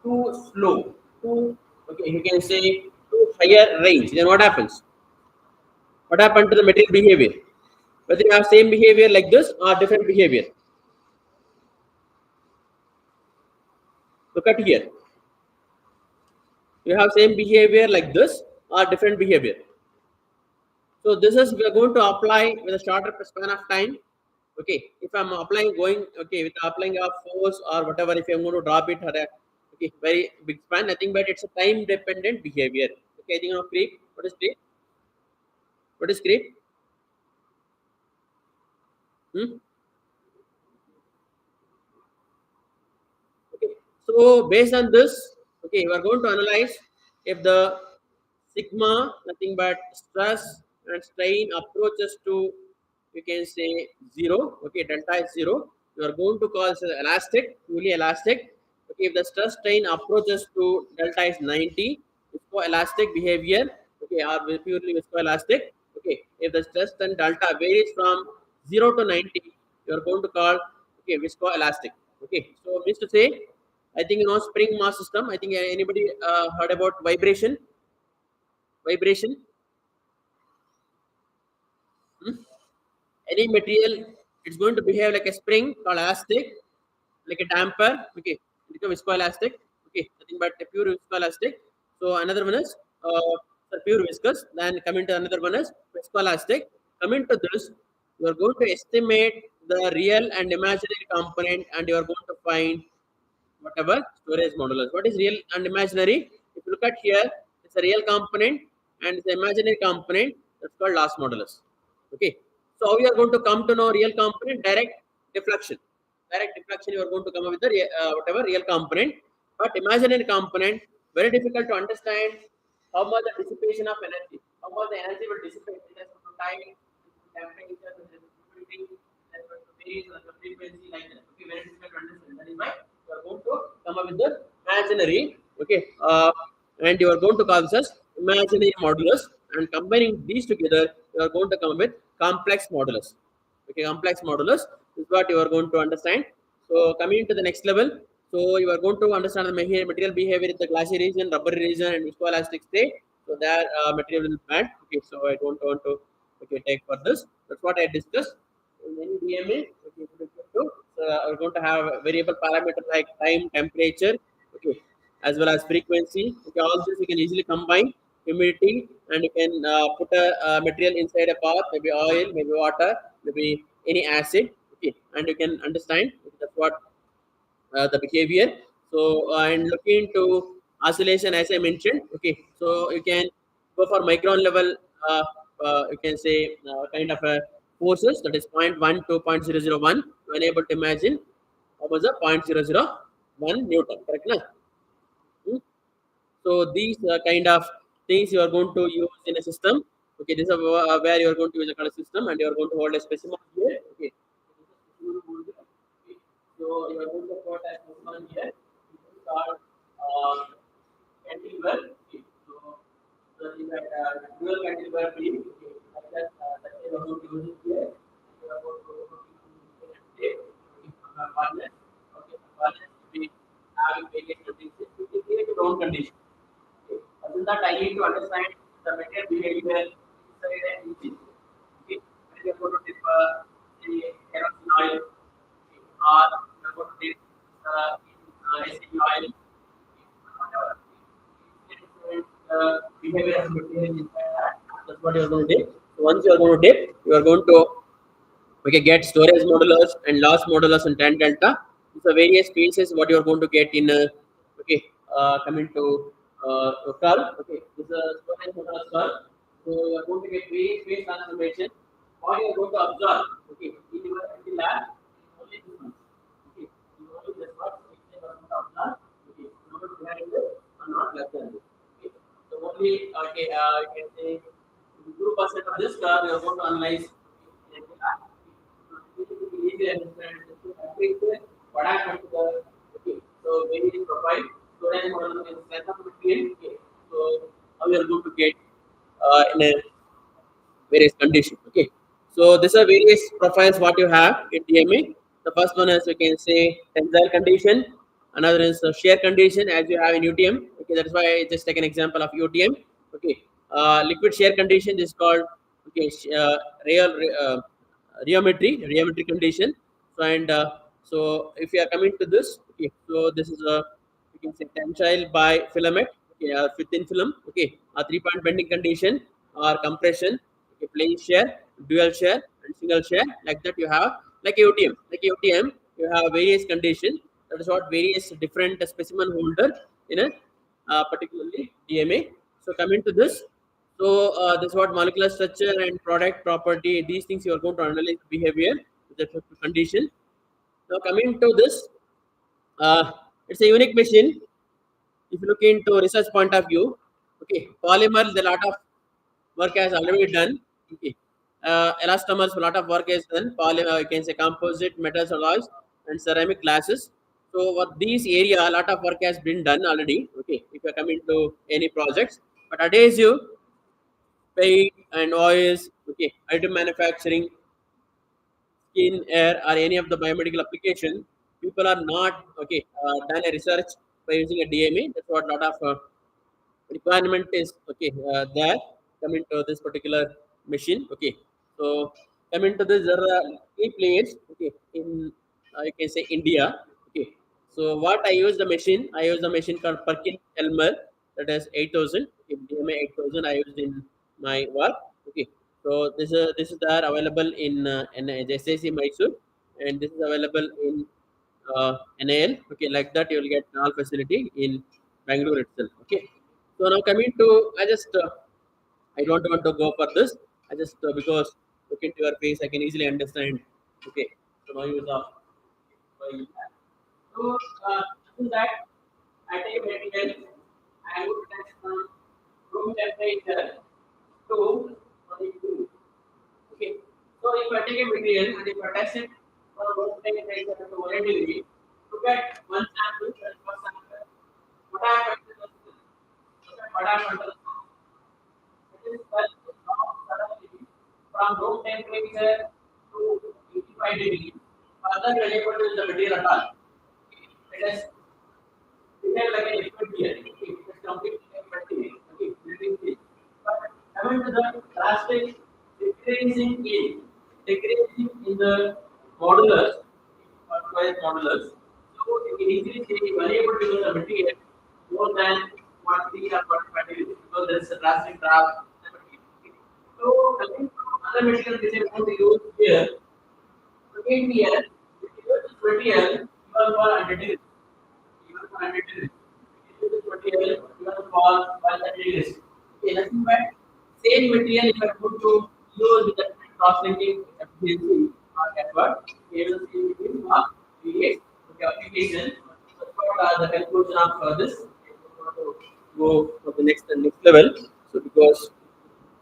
too slow, too you can say too higher range, then what happens? What happened to the material behavior? Whether you have same behavior like this or different behavior. Look at here. You have same behavior like this or different behavior. So this is we are going to apply with a shorter span of time. Okay, if I'm applying with applying a force or whatever, if I'm going to drop it at a very big span, nothing but it's a time dependent behavior. Okay, I think of creep. What is creep? What is creep? Hmm? Okay. So based on this, we are going to analyze if the sigma, nothing but stress and strain approaches to, you can say 0. Okay, delta is 0. You are going to call this as elastic, fully elastic. Okay, if the stress strain approaches to delta is 90, viscoelastic behavior. Okay, or purely viscoelastic. Okay, if the stress and delta varies from 0 to 90, you are going to call viscoelastic. Okay, so means to say, I think spring mass system. I think anybody heard about vibration? Vibration. Hmm? Any material, it's going to behave like a spring called elastic, like a damper. Okay, become viscoelastic. Okay, nothing but a pure viscoelastic. So another one is pure viscous. Then coming to another one is viscoelastic. Coming to this, you are going to estimate the real and imaginary component, and you are going to find whatever storage modulus. What is real and imaginary? If you look at here, it's a real component and it's an imaginary component. That's called loss modulus. Okay. So how you are going to come to know real component? Direct deflection. Direct deflection. You are going to come up with the whatever real component. But imaginary component, very difficult to understand. How much the dissipation of energy? How much the energy will dissipate in terms of time, temperature, humidity, the frequency like that. Okay, very difficult to understand. That is why you are going to come up with the imaginary. Okay, and you are going to call this as imaginary modulus. And combining these together, you are going to come up with complex modulus. Okay, complex modulus is what you are going to understand. So coming to the next level, so you are going to understand the material behavior in the glassy region, rubbery region, and viscoelastic state. So that material will bend. Okay, so I don't want to take for this. That's what I discussed. In any DMA, we're going to have variable parameters like time, temperature, okay, as well as frequency. Okay, all this you can easily combine. Humidity, and you can put a material inside a pot, maybe oil, maybe water, maybe any acid. Okay, and you can understand that's what the behavior. So and looking into oscillation, as I mentioned. Okay, so you can go for micron level. You can say kind of a forces, that is 0.1 to 0.001. You are able to imagine what was the 0.001 Newton. Correct, na? Hmm? So these kind of things you are going to use in a system. Okay, this is where you are going to use a color system, and you are going to hold a specimen here. Okay. So you are going to put a specimen here. This is called cantilever. Okay. So you have dual cantilever beam. Okay. That you are going to use it here. You are going to take harness. Okay. Harness to be having various conditions. You can create your own condition. Okay. Other than that, I need to understand the material behavior inside and within. Okay. When you are going to dip the kerosene oil, okay, or you are going to dip SVIT oil, whatever. Behavior of material inside that. That's what you are going to dip. So once you are going to dip, you are going to get storage modulus and loss modulus and tan delta. These are various phases what you are going to get in coming to curve. Okay, this is a storage modulus curve. So you are going to get various phase transformation. What you are going to observe, okay, in your lab, only this one. Okay, you only this one, you are going to observe. Okay, behind this or not less than this. Okay. So only you can say 2% of this curve you are going to analyze. Easy understand what happened to the okay. So various profile storage model is strength of material. Okay. So how you are going to get in a various conditions. Okay, so these are various profiles what you have in DMA. The first one is you can say tensile condition. Another is shear condition as you have in UTM. Okay, that's why I just take an example of UTM. Okay, liquid shear condition is called okay real rheometry condition. So and so if you are coming to this, okay, so this is a you can say tensile by filament, okay, or within film, okay, a 3-point bending condition or compression, okay, plane shear, dual shear, and single shear. Like that, you have like AOTM. Like AOTM, you have various conditions. That is what various different specimen holder in a particularly DMA. So coming to this, so this is what molecular structure and product property. These things you are going to analyze behavior with respect to condition. Now coming to this, it's a unique machine. If you look into research point of view, okay, polymers a lot of work has already done. Okay, elastomers a lot of work is done. Polymer you can say composite metals alloys and ceramic glasses. So what these area a lot of work has been done already. Okay, if you come into any projects, but adhesive, paint and oils, okay, item manufacturing, skin, air, or any of the biomedical application, people are not okay done a research by using a DMA. That's what lot of requirement is okay there coming to this particular machine. Okay, so coming to this, there are key players. Okay, in you can say India. Okay, so what I use the machine, I use the machine called Perkin Elmer, that is 8000 in DMA 8000 I used in my work. Okay, so this is there available in SAC Mysore, and this is available in NAL. Okay, like that you will get all facility in Bangalore itself. Okay, so now coming to, I don't want to go for this. I just because look into your face, I can easily understand. Okay, so now use of so after that, I take material. I would test from room temperature to 22. Okay, so if I take a material and if I test it from room temperature to 1 degree, look at one sample and first sample. What happened to the what happened to the it is suddenly from room temperature to 85 degrees. Further variable is the material at all. It is behave like a liquid here. Okay, it is completely like material. Okay, building this. But coming to the drastic decreasing in the modulus, or modulus. So you can easily say you are able to use the material more than what 3 or 45 degrees because there is a drastic drop in the material. So coming to other materials which I want to use here, again here, if you use this material, you are for 100 degrees. Even for 100 degrees. If you use this material, you are for 130 degrees. Okay, nothing but same material if I put to use with the cross-linking efficiency or network, you will see between various okay, application. That's what the conclusion of this. I want to go for the next level. So because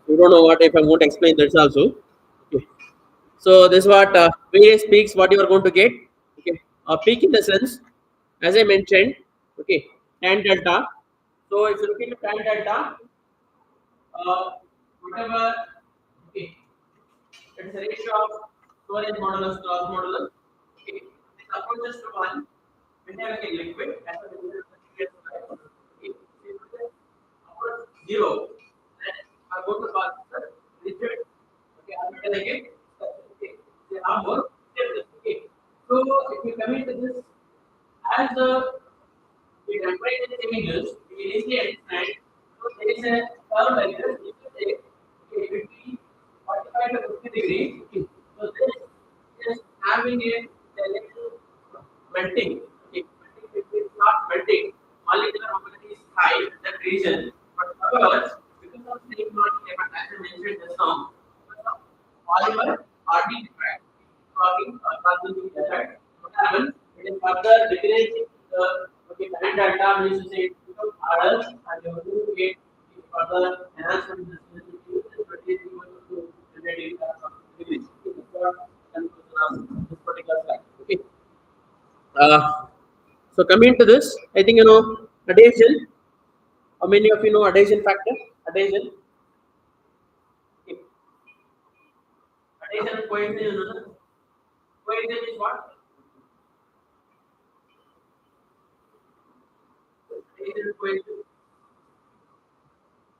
you don't know what if I'm going to explain this also. Okay. So this is what various peaks what you are going to get. Okay, a peak in the sense, as I mentioned. Okay, tan delta. So if you look at tan delta, whatever. Okay, it's a ratio of storage modulus to loss modulus. Okay, this approaches to one whenever in liquid as a result of the slide. Okay, approach zero, then I'm going to call this rigid. Okay, I'm going to again. Okay, they are more stable. Okay, so if you come into this as the temperature changes, you can easily understand. So there is a curve like this. You can say, okay, between 45 to 50 degrees. Okay. So this is having a little melting. Okay, melting, it is not melting. Molecular mobility is high in that region. But however, because of same as I mentioned just now, because of polymer RD defect, causing effect, what happens? It is further degrading the okay, tan delta means to say further enhancement in this material is to relative degrees. That's what conclusion of this particular slide. Okay. So coming to this, I think adhesion. How many of you know adhesion factor? Adhesion. Okay. Adhesion coefficient is another. Coefficient is what? Adhesion coefficient.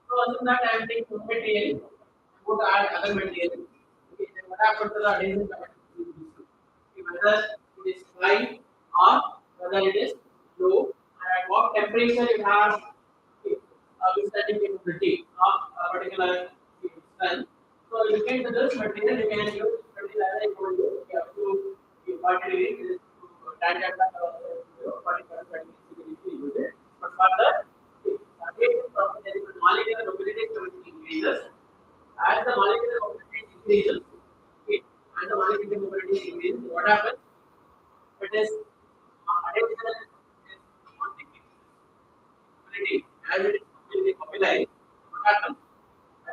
So assume that I am taking one material, I want to add other material. Okay, then what happens to the adhesion factor? Okay, whether it is high or whether it is low, and at what temperature you have withstanding capability of a particular strength. So looking to this material, you can use material as I told you, you have to be 40 degrees to tangent the 45 degrees to use it. But further, molecular mobility increases as the molecular mobility increases. Okay, and the molecular mobility increases, what happens? It is additional is one degree. As it is completely mobilized, what happens?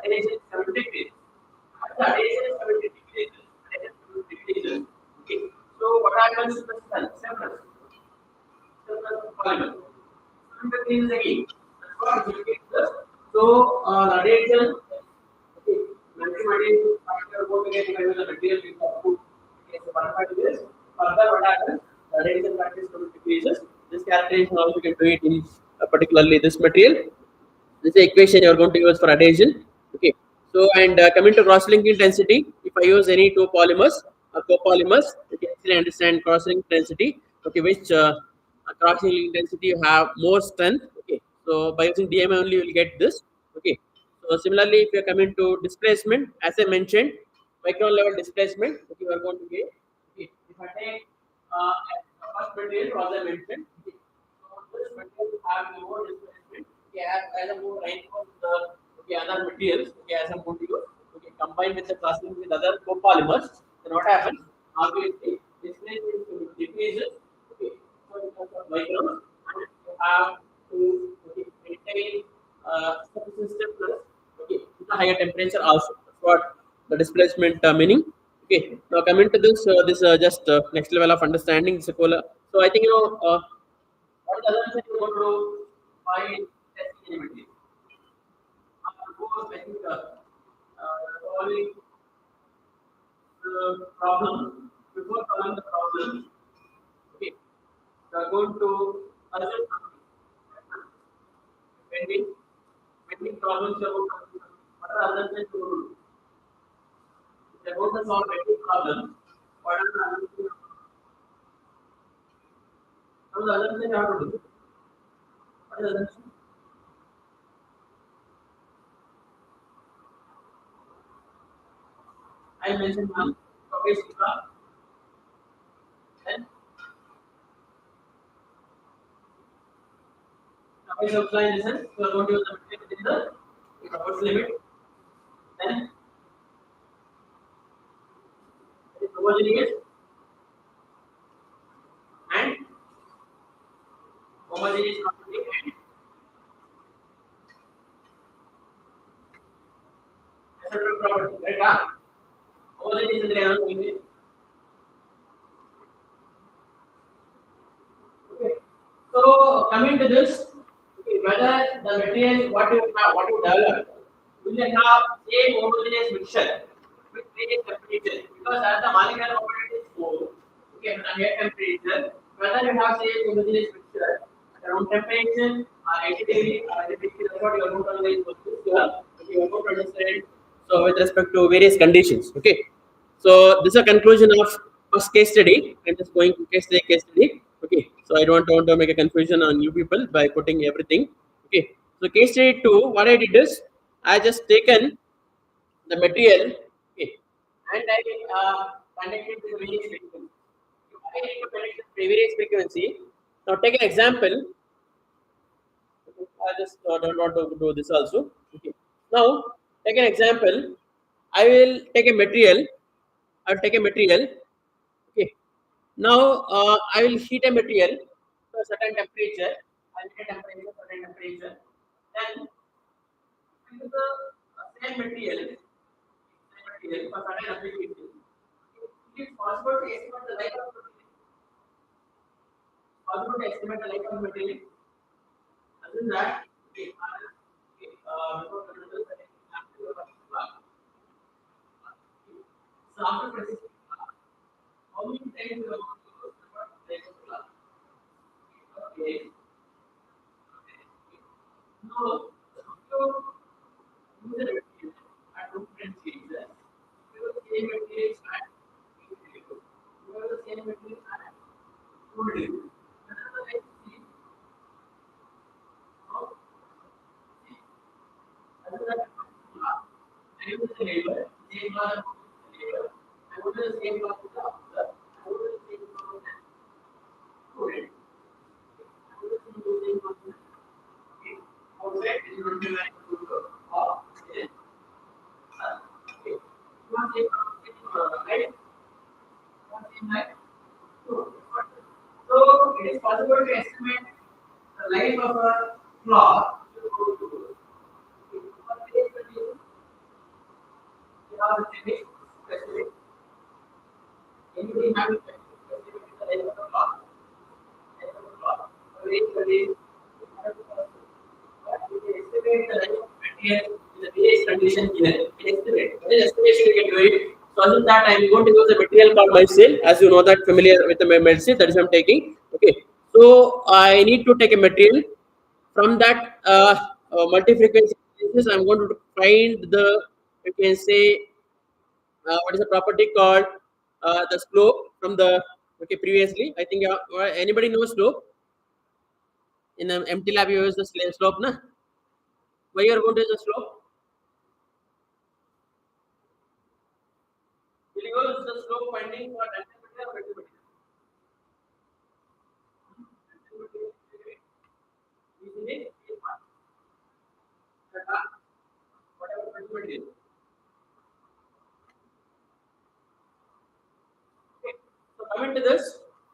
Addition is 70 degrees. As the addition is 70 degrees, addition is 70 degrees. Okay. So what happens to the cell? Surface of polymer. 70 degrees again. That's what we get this. So the addition, okay, material factor both again the material we have put against the 1.5 degrees. Further, what happens? The addition factor is 70 degrees. This calculation also you can do it in particularly this material. This is the equation you are going to use for adhesion. Okay. So and coming to cross-linking density, if I use any two polymers or copolymers, you can easily understand cross-link density. Okay, which cross-linking density you have more strength. Okay. So by using DMI only you will get this. Okay. So similarly, if you are coming to displacement, as I mentioned, micron level displacement, okay, you are going to get. Okay. If I take first material, as I mentioned, okay, so this material have more displacement. Okay, as a more reinforced okay, other materials, okay, as I'm going to use, okay, combined with the clustering with other copolymers, then what happens? Obviously, displacement decreases, okay, so because of microns, and you have to okay, maintain sufficient stiffness, okay, with a higher temperature also. That's what the displacement meaning. Okay, now coming to this, just next level of understanding. This is a cola. So I think what the other thing you want to find testing any material. I think solving the problem before solving the problem. Okay, we are going to assume something. When we problems about something, what are other things to do? If you are going to solve any problem, what are the other things? What are the other things you have to do? What is the other thing? I mentioned one. Okay, Shiva. Then okay, so apply listen. We are going to use the material in the upper limit. Then it is homogeneous and homogeneous property and acceptable property. Right? Homogeneous is the okay. So coming to this, okay, whether the material what you have, what you develop, will you have same homogeneous mixture with various temperature? Because as the molecular property is low, okay, at a higher temperature, whether you have same homogeneous mixture at around temperature or 80 degree or 80 degree, that's what you are going to analyze for this here. Okay, you are going to understand. So with respect to various conditions, okay. So this is a conclusion of first case study. I'm just going to case study. Okay. So I don't want to make a confusion on you people by putting everything. Okay. So case study 2, what I did is I just taken the material, okay, and I connected to the various frequency. If I need to connect to the various frequency, now take an example. I just don't want to do this also. Okay. Now take an example. I will take a material. I'll take a material. Okay. Now I will heat a material to a certain temperature. I'll heat a temperature, certain temperature. Then same material for certain application, it is possible to estimate the life of material. Possible to estimate the life of material. Other than that, okay, before control, so after pressing, how many times you have to go the life of glass? Okay. Now, so use the material at different stages. You have the same material at you have the same material at two. Another way to see how other than I use the labor, same law of labor. I would do the same law with the officer. I would do the same law with the student. I would do the same law with the outside is going to be like or okay. One same right? One same right? So it is possible to estimate the life of a clock. Anybody have a specific life of a clock? Life of a clock. Estimate the life of material in the various condition here. Estimate. What is estimation you can do it? So other than that, I am going to use a material called medicine. As you know that familiar with the medicine, that is I'm taking. Okay. So I need to take a material from that multi-frequency basis. I'm going to find the you can say what is the property called the slope from the okay previously. I think anybody knows slope in an empty lab you use the slope, na? Why you are going to use the slope? Will you use the slope finding for antimatter or antimatter? Easily, whatever antimatter is. Okay. So coming to this,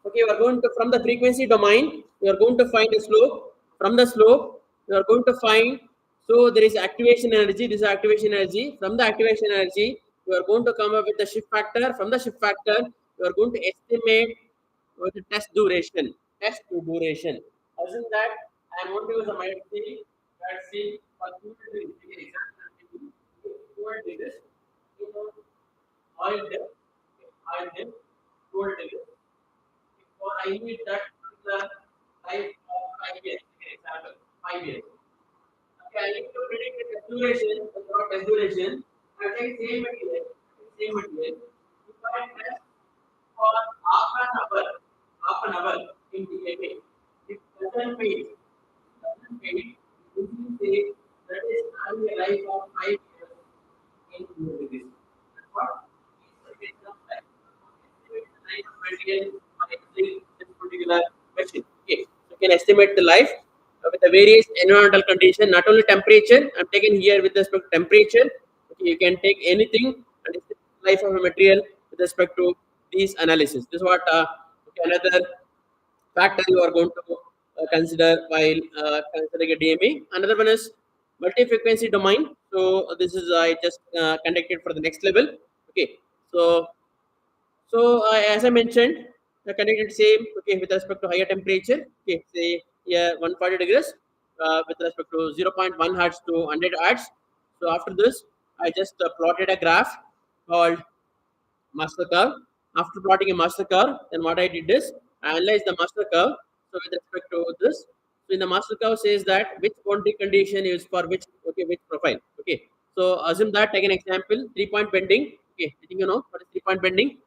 okay, we are going to from the frequency domain, we are going to find a slope. From the slope, we are going to find. So there is activation energy. This is activation energy. From the activation energy, we are going to come up with the shift factor. From the shift factor, we are going to estimate what the test duration. Test duration. As in that, I am going to use a multi. Let's see for 2 degrees. Example, 2 degrees. Oil depth. Oil depth. 2 degrees. For I need that particular life of 5 years. Example, 5 years. Okay, I need to predict the test duration. For test duration, I take same material. If I test for half an hour in DMA, if doesn't pay, we can say that is having a life of 5 years in 2 degrees. That's what is the life. Estimate the life of material by using this particular machine. Okay, so you can estimate the life with the various environmental condition, not only temperature. I'm taking here with respect to temperature. Okay, you can take anything and estimate the life of a material with respect to these analysis. This is what okay, another factor you are going to consider while considering a DMA. Another one is multi-frequency domain. So this is I just conducted for the next level. Okay, so as I mentioned, the conducted same okay with respect to higher temperature. Okay, say yeah 140 degrees with respect to 0.1 hertz to 100 hertz. So after this, I just plotted a graph called master curve. After plotting a master curve, then what I did is I analyzed the master curve. So with respect to this, so in the master curve says that which boundary condition is for which profile. Okay. So assume that take an example 3-point bending. Okay, I think you know what is 3-point bending.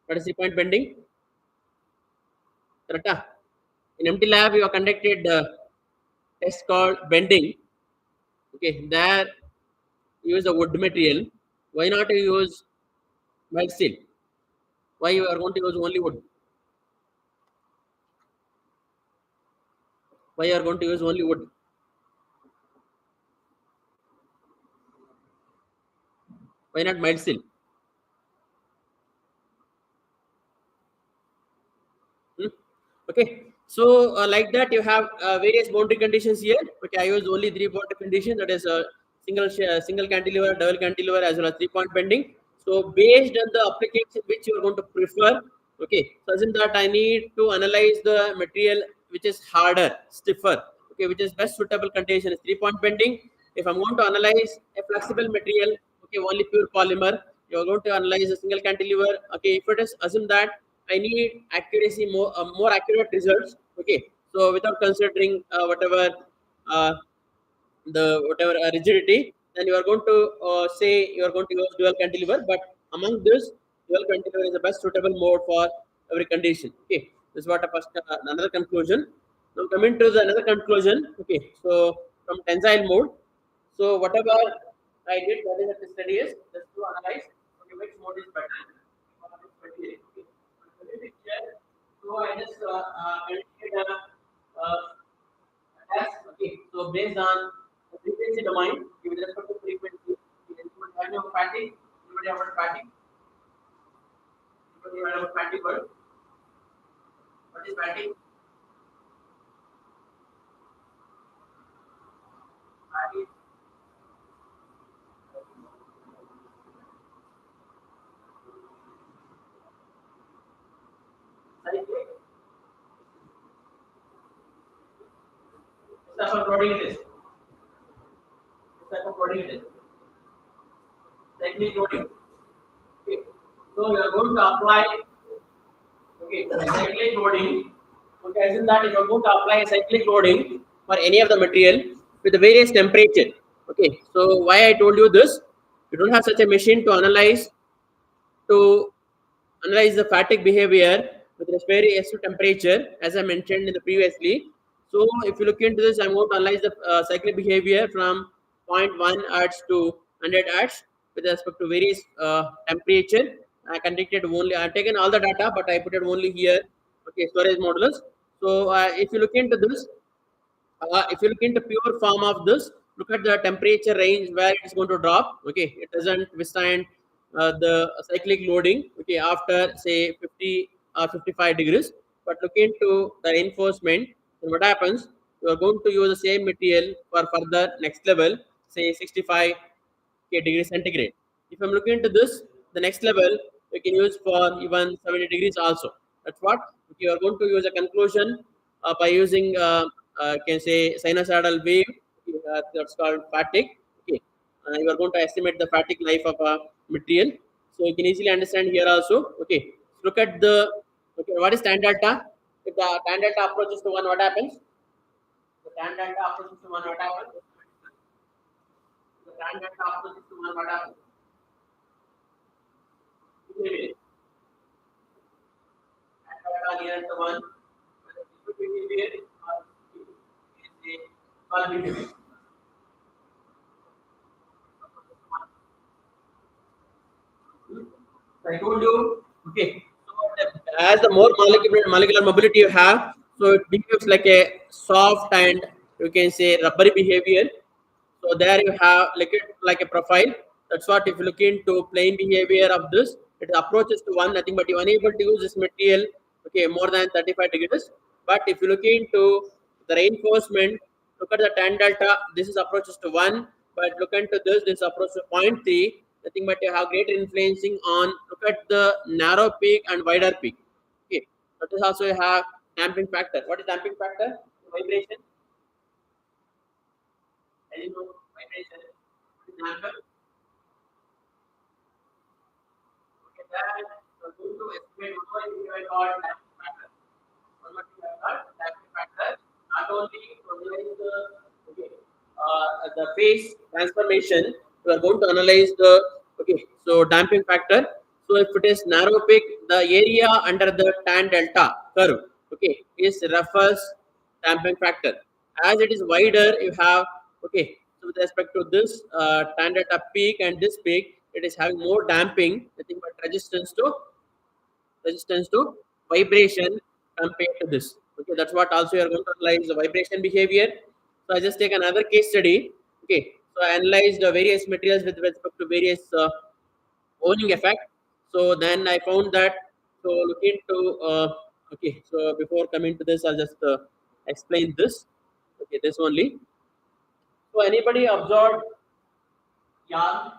What is 3-point bending? Correct? In empty lab, you have conducted test called bending. Okay, there use a wood material. Why not you use mild steel? Why you are going to use only wood? Why you are going to use only wood? Why not mild steel? Hmm? Okay, so like that you have various boundary conditions here. Okay, I use only 3 boundary conditions. That is single cantilever, double cantilever, as well as 3-point bending. So based on the application which you are going to prefer, okay. So assume that I need to analyze the material which is harder, stiffer, okay, which is best suitable condition is 3-point bending. If I'm going to analyze a flexible material, okay, only pure polymer, you are going to analyze a single cantilever. Okay, if it is assume that I need accuracy, more accurate results, okay. So without considering whatever uh, the whatever rigidity, then you are going to say you are going to use dual cantilever. But among this, dual cantilever is the best suitable mode for every condition. Okay, this is what a first another conclusion. Now coming to the another conclusion. Okay, so from tensile mode, so whatever I did, that is the study is just to analyze okay which mode is better for which material. Okay, so I just calculated okay, so based on the frequency domain, with respect to frequency, value of fatigue, anybody have a fatigue? Anybody have a fatigue word? What is fatigue? Fatigue. Cyclic. Which type of loading it is? Which type of loading it is? Cyclic loading. Okay. So you are going to apply okay cyclic loading. Okay, as in that you are going to apply a cyclic loading for any of the material with the various temperature. Okay, so why I told you this? You don't have such a machine to analyze the fatigue behavior with respect to temperature, as I mentioned in the previously. So if you look into this, I'm going to analyze the cyclic behavior from zero point 0.1 hertz to 100 hertz with respect to various temperature. I conducted only, I've taken all the data, but I put it only here. Okay, storage modulus. So if you look into this, if you look into pure form of this, look at the temperature range where it's going to drop. Okay, it doesn't withstand the cyclic loading. Okay, after say 50 or 55 degrees. But look into the reinforcement. And what happens? You are going to use the same material for further next level, say 65 degrees centigrade. If I'm looking into this, the next level you can use for even 70 degrees also. That's what you are going to use a conclusion by using can say sinusoidal wave. That's called fatigue. Okay, you are going to estimate the fatigue life of a material. So you can easily understand here also. Okay, look at the okay. What is tan delta? If the tan delta approaches to one, what happens? The tan delta approaches to one, what happens? The tan delta approaches to one, what happens? Behavior. And near the one behavior or behavior. I told you, okay. So as the more molecular mobility you have, so it behaves like a soft and you can say rubbery behavior. So there you have like a profile. That's what if you look into plain behavior of this, it approaches to one nothing but you are unable to use this material okay more than 35 degrees. But if you look into the reinforcement, look at the tan delta, this is approaches to one, but look into this approach to point 0.3, nothing but you have greater influencing on look at the narrow peak and wider peak. Okay. That is also you have damping factor. What is damping factor? Vibration. Any know vibration? Damper. Okay, that so going to estimate one more thing I call damping factor. One more thing I call damping factor. Not only to analyze the okay, the phase transformation, we are going to analyze the okay. So damping factor. So if it is narrow peak, the area under the tan delta curve okay is refers damping factor. As it is wider, you have okay. So with respect to this tan delta peak and this peak, it is having more damping. Nothing but resistance to vibration compared to this. Okay, that's what also you are going to analyze the vibration behavior. So I just take another case study. Okay, so I analyzed the various materials with respect to various owning effect. So then I found that so look into okay. So before coming to this, I'll just explain this. Okay, this only. So anybody observed yarn,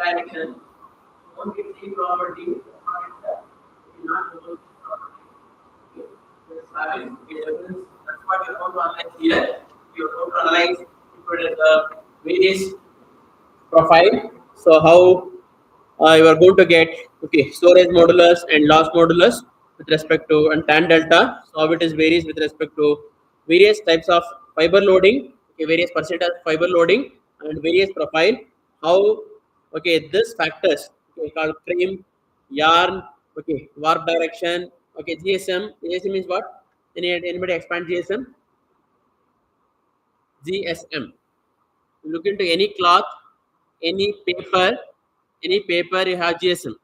direction. Don't get any property. That's what you're going to analyze here. You're going to analyze the various profile. So how you are going to get storage modulus and loss modulus with respect to and tan delta. So how it is varies with respect to various types of fiber loading, various percent of fiber loading and various profile. How this factors called frame, yarn, warp direction, GSM. GSM is what? Anybody expand GSM? GSM. Look into any cloth, any paper you have GSM.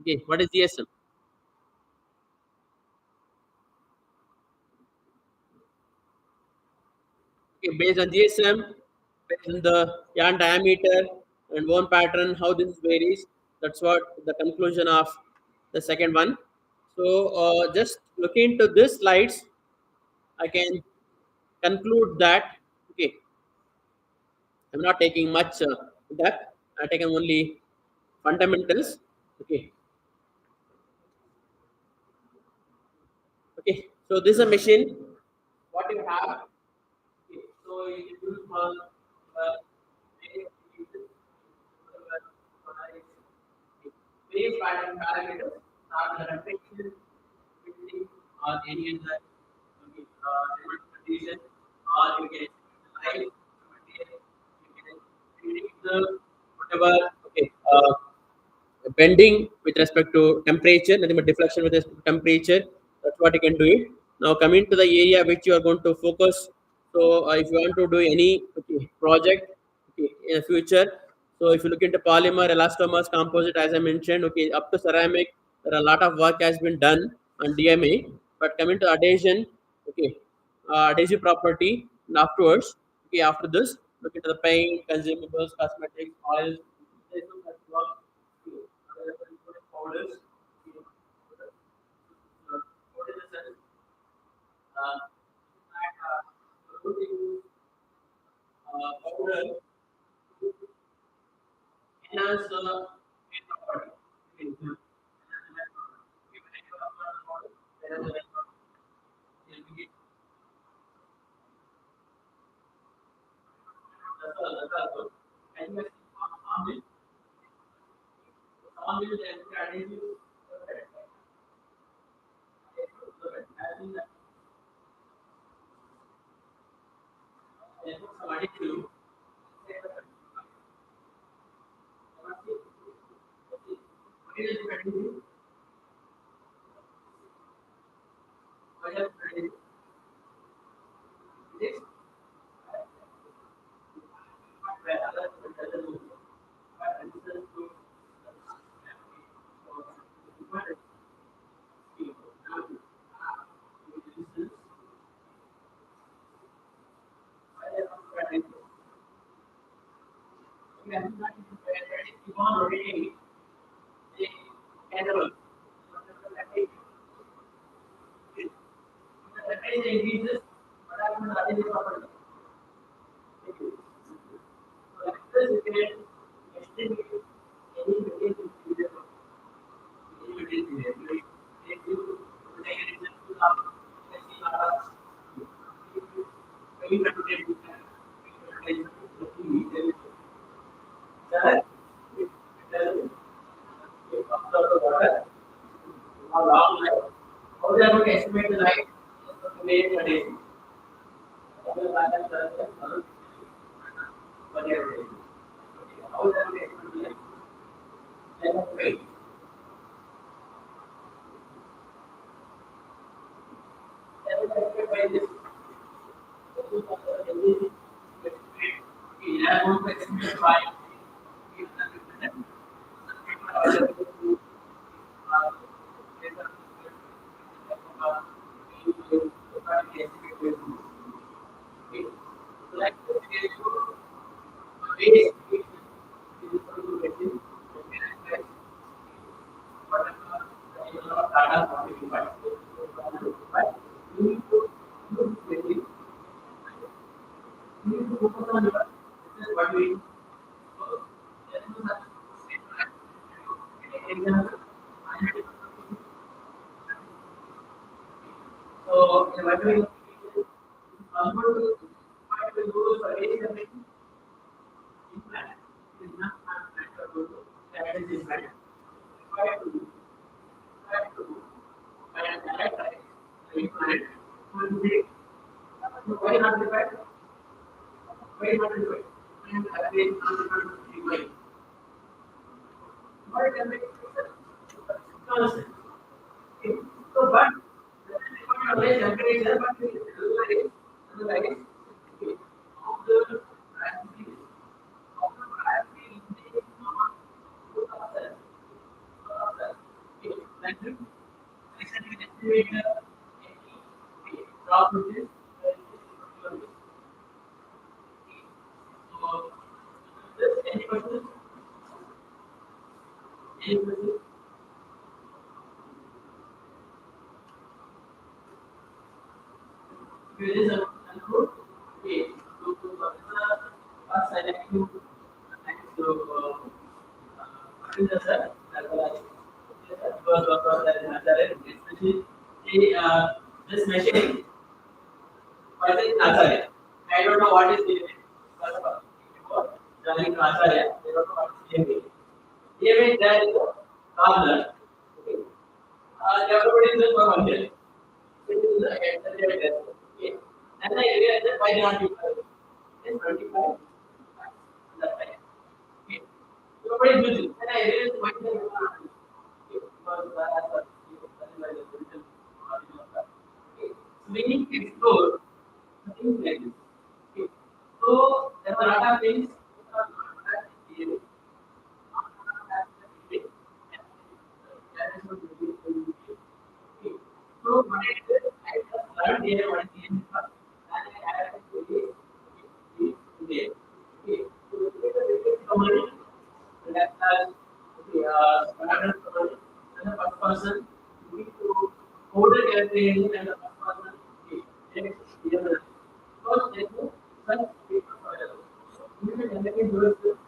Okay, what is GSM? Okay, based on GSM, based on the yarn diameter and one pattern, how this varies. That's what the conclusion of the second one. So just looking into these slides, I can conclude that I'm not taking much depth. I'm taking only fundamentals. Okay, so this is a machine. What you have. So you can use for various pattern parameters, not the reflection, filtering, or any other condition, or you can analyze material, you can predict the whatever bending with respect to temperature, nothing but deflection with respect to temperature. That's what you can do it. Now coming to the area which you are going to focus. So if you want to do any project in the future, so if you look into polymer, elastomers, composite, as I mentioned, up to ceramic, there are a lot of work has been done on DMA. But coming to adhesion, adhesive property, and afterwards, after this, look into the paint, consumables, cosmetics, oils. There's no such work. Powders. What is the sense? Powder enhance the paint property. That's all. And you on will adhesive. animal. The temperature increases, what happens to the property? So this you can estimate any material period of any material period. If you take an example of very material that observe the water, how long life, how they are going to estimate the life of the main day. How they are going to estimate the life. How they are going to estimate the life. Then wait. Then estimate by this. We are going to estimate by so the battery I'm going to try to do for any something implant is not manufacturable that is implant. Try to and characterize the implant will be why not defect? Why not defect? And again, not what can be constant. So, but knowledge temperature, but otherwise, of the practice of the practice is not good of that. Like this, recently estimated any properties. So, any questions? Any questions? There is a group. Okay, so first I like to thank you. Sir, especially this machine. What is Acharya? I don't know what is DMA. First of all, before joining to Acharya, they don't know what is DMA. DMA is there in the corner. Okay. Everybody is just for 1 year. It is the desk. Okay. And I realized that why they not use it? It's 25. That's right. Okay. Everybody is using. And I realized why they not use it. Okay. Because that's what why the solution. Okay. So we need to explore things like this. Okay. So there are a lot of things which are not that easy. So what I did, I just learned here what is first, and I added today. Okay. So this is the basic summary. That standard summary. And the first person you need to code the calculation and the first person first they do first paper file. You can definitely do it first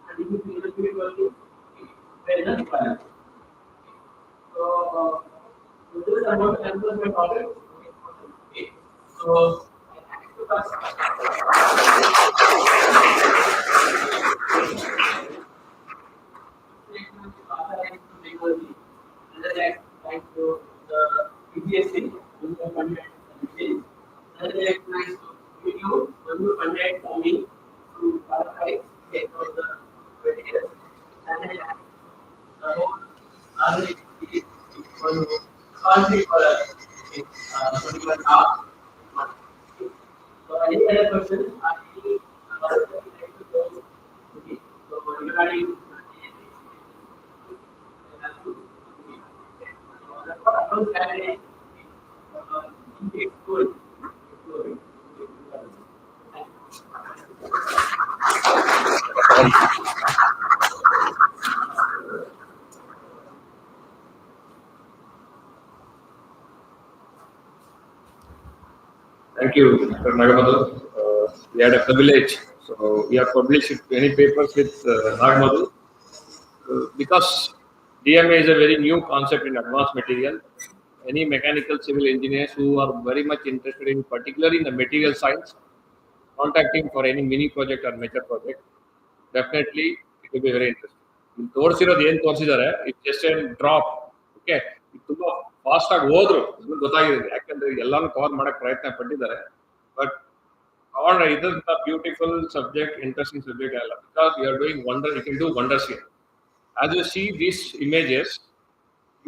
and you can do it working very nice file. So this is about the enforcement topic. Okay. So thank you the PGSC, who funded the nice to meet you, who funded for me to qualify for the materials. And the whole other one conflict for a particular task. So any other questions? Any other questions? Okay. So regarding Thank you, Mr. Nagamadu. We had a privilege. So we have published many papers with Nagamadu because DMA is a very new concept in advanced material. Any mechanical civil engineers who are very much interested in, particularly in the material science, contacting for any mini project or major project, definitely it will be very interesting. ಇಲ್ಲಿ ತೋರಿಸಿರೋದು ಏನು ತೋರಿಸಿದ್ದಾರೆ it just N drop okay ಇದು ತುಂಬಾ fast ಆಗಿ ಹೋದ್ರು ನಿಮ್ಗೆ ಗೊತ್ತಾಗಿದೆ ಯಾಕಂದ್ರೆ ಎಲ್ಲಾನು ಕವರ್ ಮಾಡಕ್ ಪ್ರಯತ್ನ ಪಟ್ಟಿದ್ದಾರೆ ಬಟ್ ಕವರ್ ಇದಂತ ಬ್ಯೂಟಿಫುಲ್ ಸಬ್ಜೆಕ್ಟ್ ಇಂಟ್ರೆಸ್ಟಿಂಗ್ ಸಬ್ಜೆಕ್ಟ್ ಅಲ್ಲ because you are doing wonder you can do wonders here as you see these images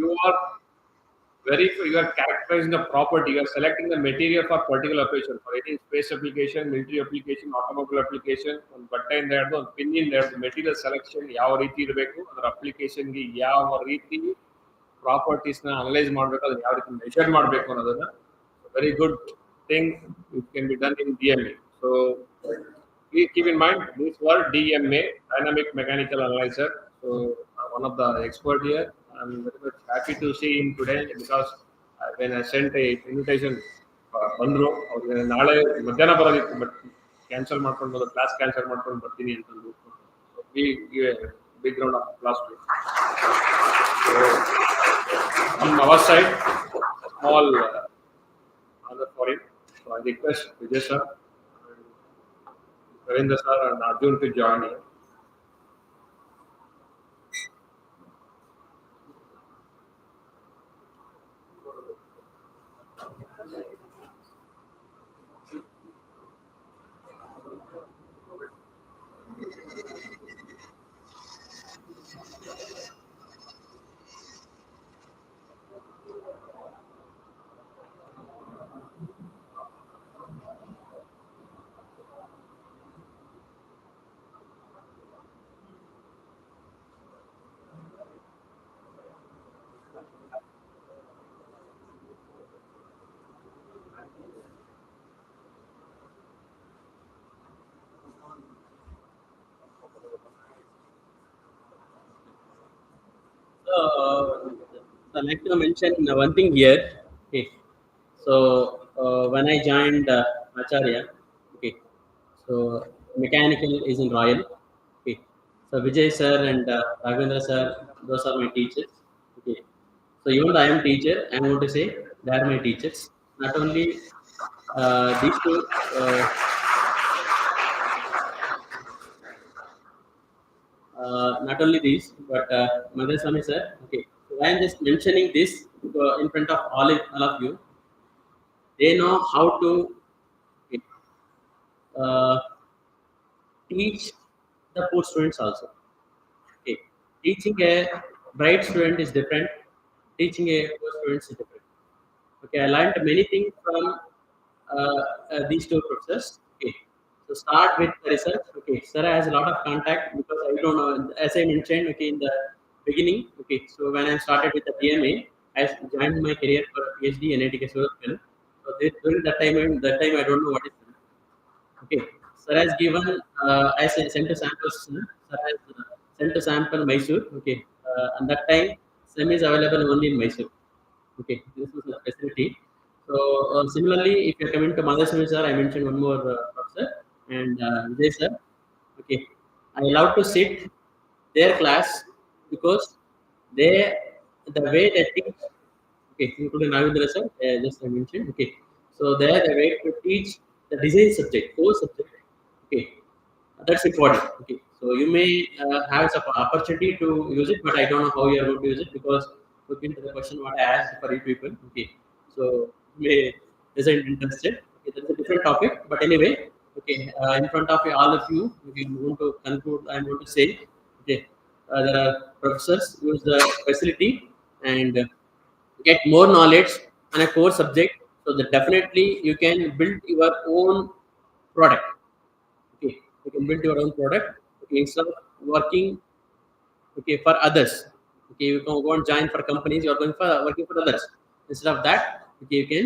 you are you are characterizing the property, you are selecting the material for particular application, for any space application, military application, automobile application, ಒಂದು ಬಟ್ಟೆಯಿಂದ ಹಿಡಿದು ಒಂದು ಪಿನ್ನಿಂದ ಹಿಡಿದು material selection ಯಾವ ರೀತಿ ಇರಬೇಕು ಅದರ ಅಪ್ಲಿಕೇಶನ್ಗೆ ಯಾವ ರೀತಿ ಪ್ರಾಪರ್ಟೀಸ್ನ ಅನಲೈಸ್ ಮಾಡಬೇಕು ಅದನ್ನ ಯಾವ ರೀತಿ ಮೆಷರ್ ಮಾಡಬೇಕು ಅನ್ನೋದನ್ನ very good thing it can be done in DMA. So please keep in mind this word DMA, dynamic mechanical analyzer. So one of the expert here. I'm very much happy to see him today because when I sent a invitation ಬಂದರು ಅವ್ರಿಗೆ ನಾಳೆ ಮಧ್ಯಾಹ್ನ ಬರೋದಿತ್ತು but cancel ಮಾಡ್ಕೊಂಡು class cancel ಮಾಡ್ಕೊಂಡು ಬರ್ತೀನಿ ಅಂತಂದು big round of class on our side small honor for him. So I request Vidya sir, Ravindra sir and Arjun to join here. I'd like to mention one thing here. Okay. So when I joined Acharya, okay, so mechanical is in Royal. Okay. So Vijay sir and Raghavendra sir, those are my teachers. Okay. So even though I am teacher, I want to say they are my teachers. Not only these two. Not only these, but Madhuswami sir. Okay, so I am just mentioning this in front of all of you. They know how to okay, teach the poor students also. Okay, teaching a bright student is different. Teaching a poor student is different. Okay, I learned many things from these two professors. Okay, so start with the research. Okay, sir has a lot of contact because I don't know. As I mentioned, okay, in the beginning. Okay, so when I started with the DMA, I joined my career for PhD in NIT Surat. So during that time, I don't know what is. Okay, sir has given. I sent to samples. Sir has sent to sample Mysore. Okay, and that time, SEM is available only in Mysore. Okay, this is a facility. So similarly, if you're coming to Madhuswami sir, I mentioned one more professor and Vijay sir. Okay, I love to sit their class because they the way they teach. Okay, including Ravindra sir, just I mentioned. Okay, so they're the way to teach the design subject, core subject. Okay, that's important. Okay, so you may have some opportunity to use it, but I don't know how you are going to use it because looking to the question what I asked for you people. Okay, so you may isn't interested. Okay, that's a different topic, but anyway, okay, in front of all of you, if you want to conclude, I'm going to say, okay, there are professors use the facility and get more knowledge on a core subject, so that definitely you can build your own product. Okay, you can build your own product. Okay, instead of working okay for others. Okay, you can go and join for companies, you are going for working for others. Instead of that, okay, you can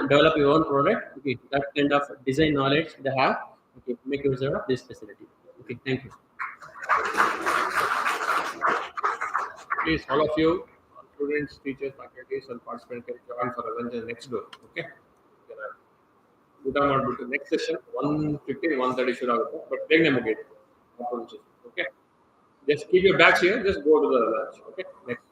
develop your own product. Okay, that kind of design knowledge they have. Okay, make use of this facility. Okay, thank you. Please, all of you, students, teachers, faculties, and participants can join for lunch next door. Okay. ಊಟ ಮಾಡಿಬಿಟ್ಟು next session 1:15 1:30 ಶುರು ಆಗುತ್ತೆ but ಬೇಗನೆ ಮುಗಿಯುತ್ತೆ. Okay, just keep your bags here, just go to the lunch. Okay, next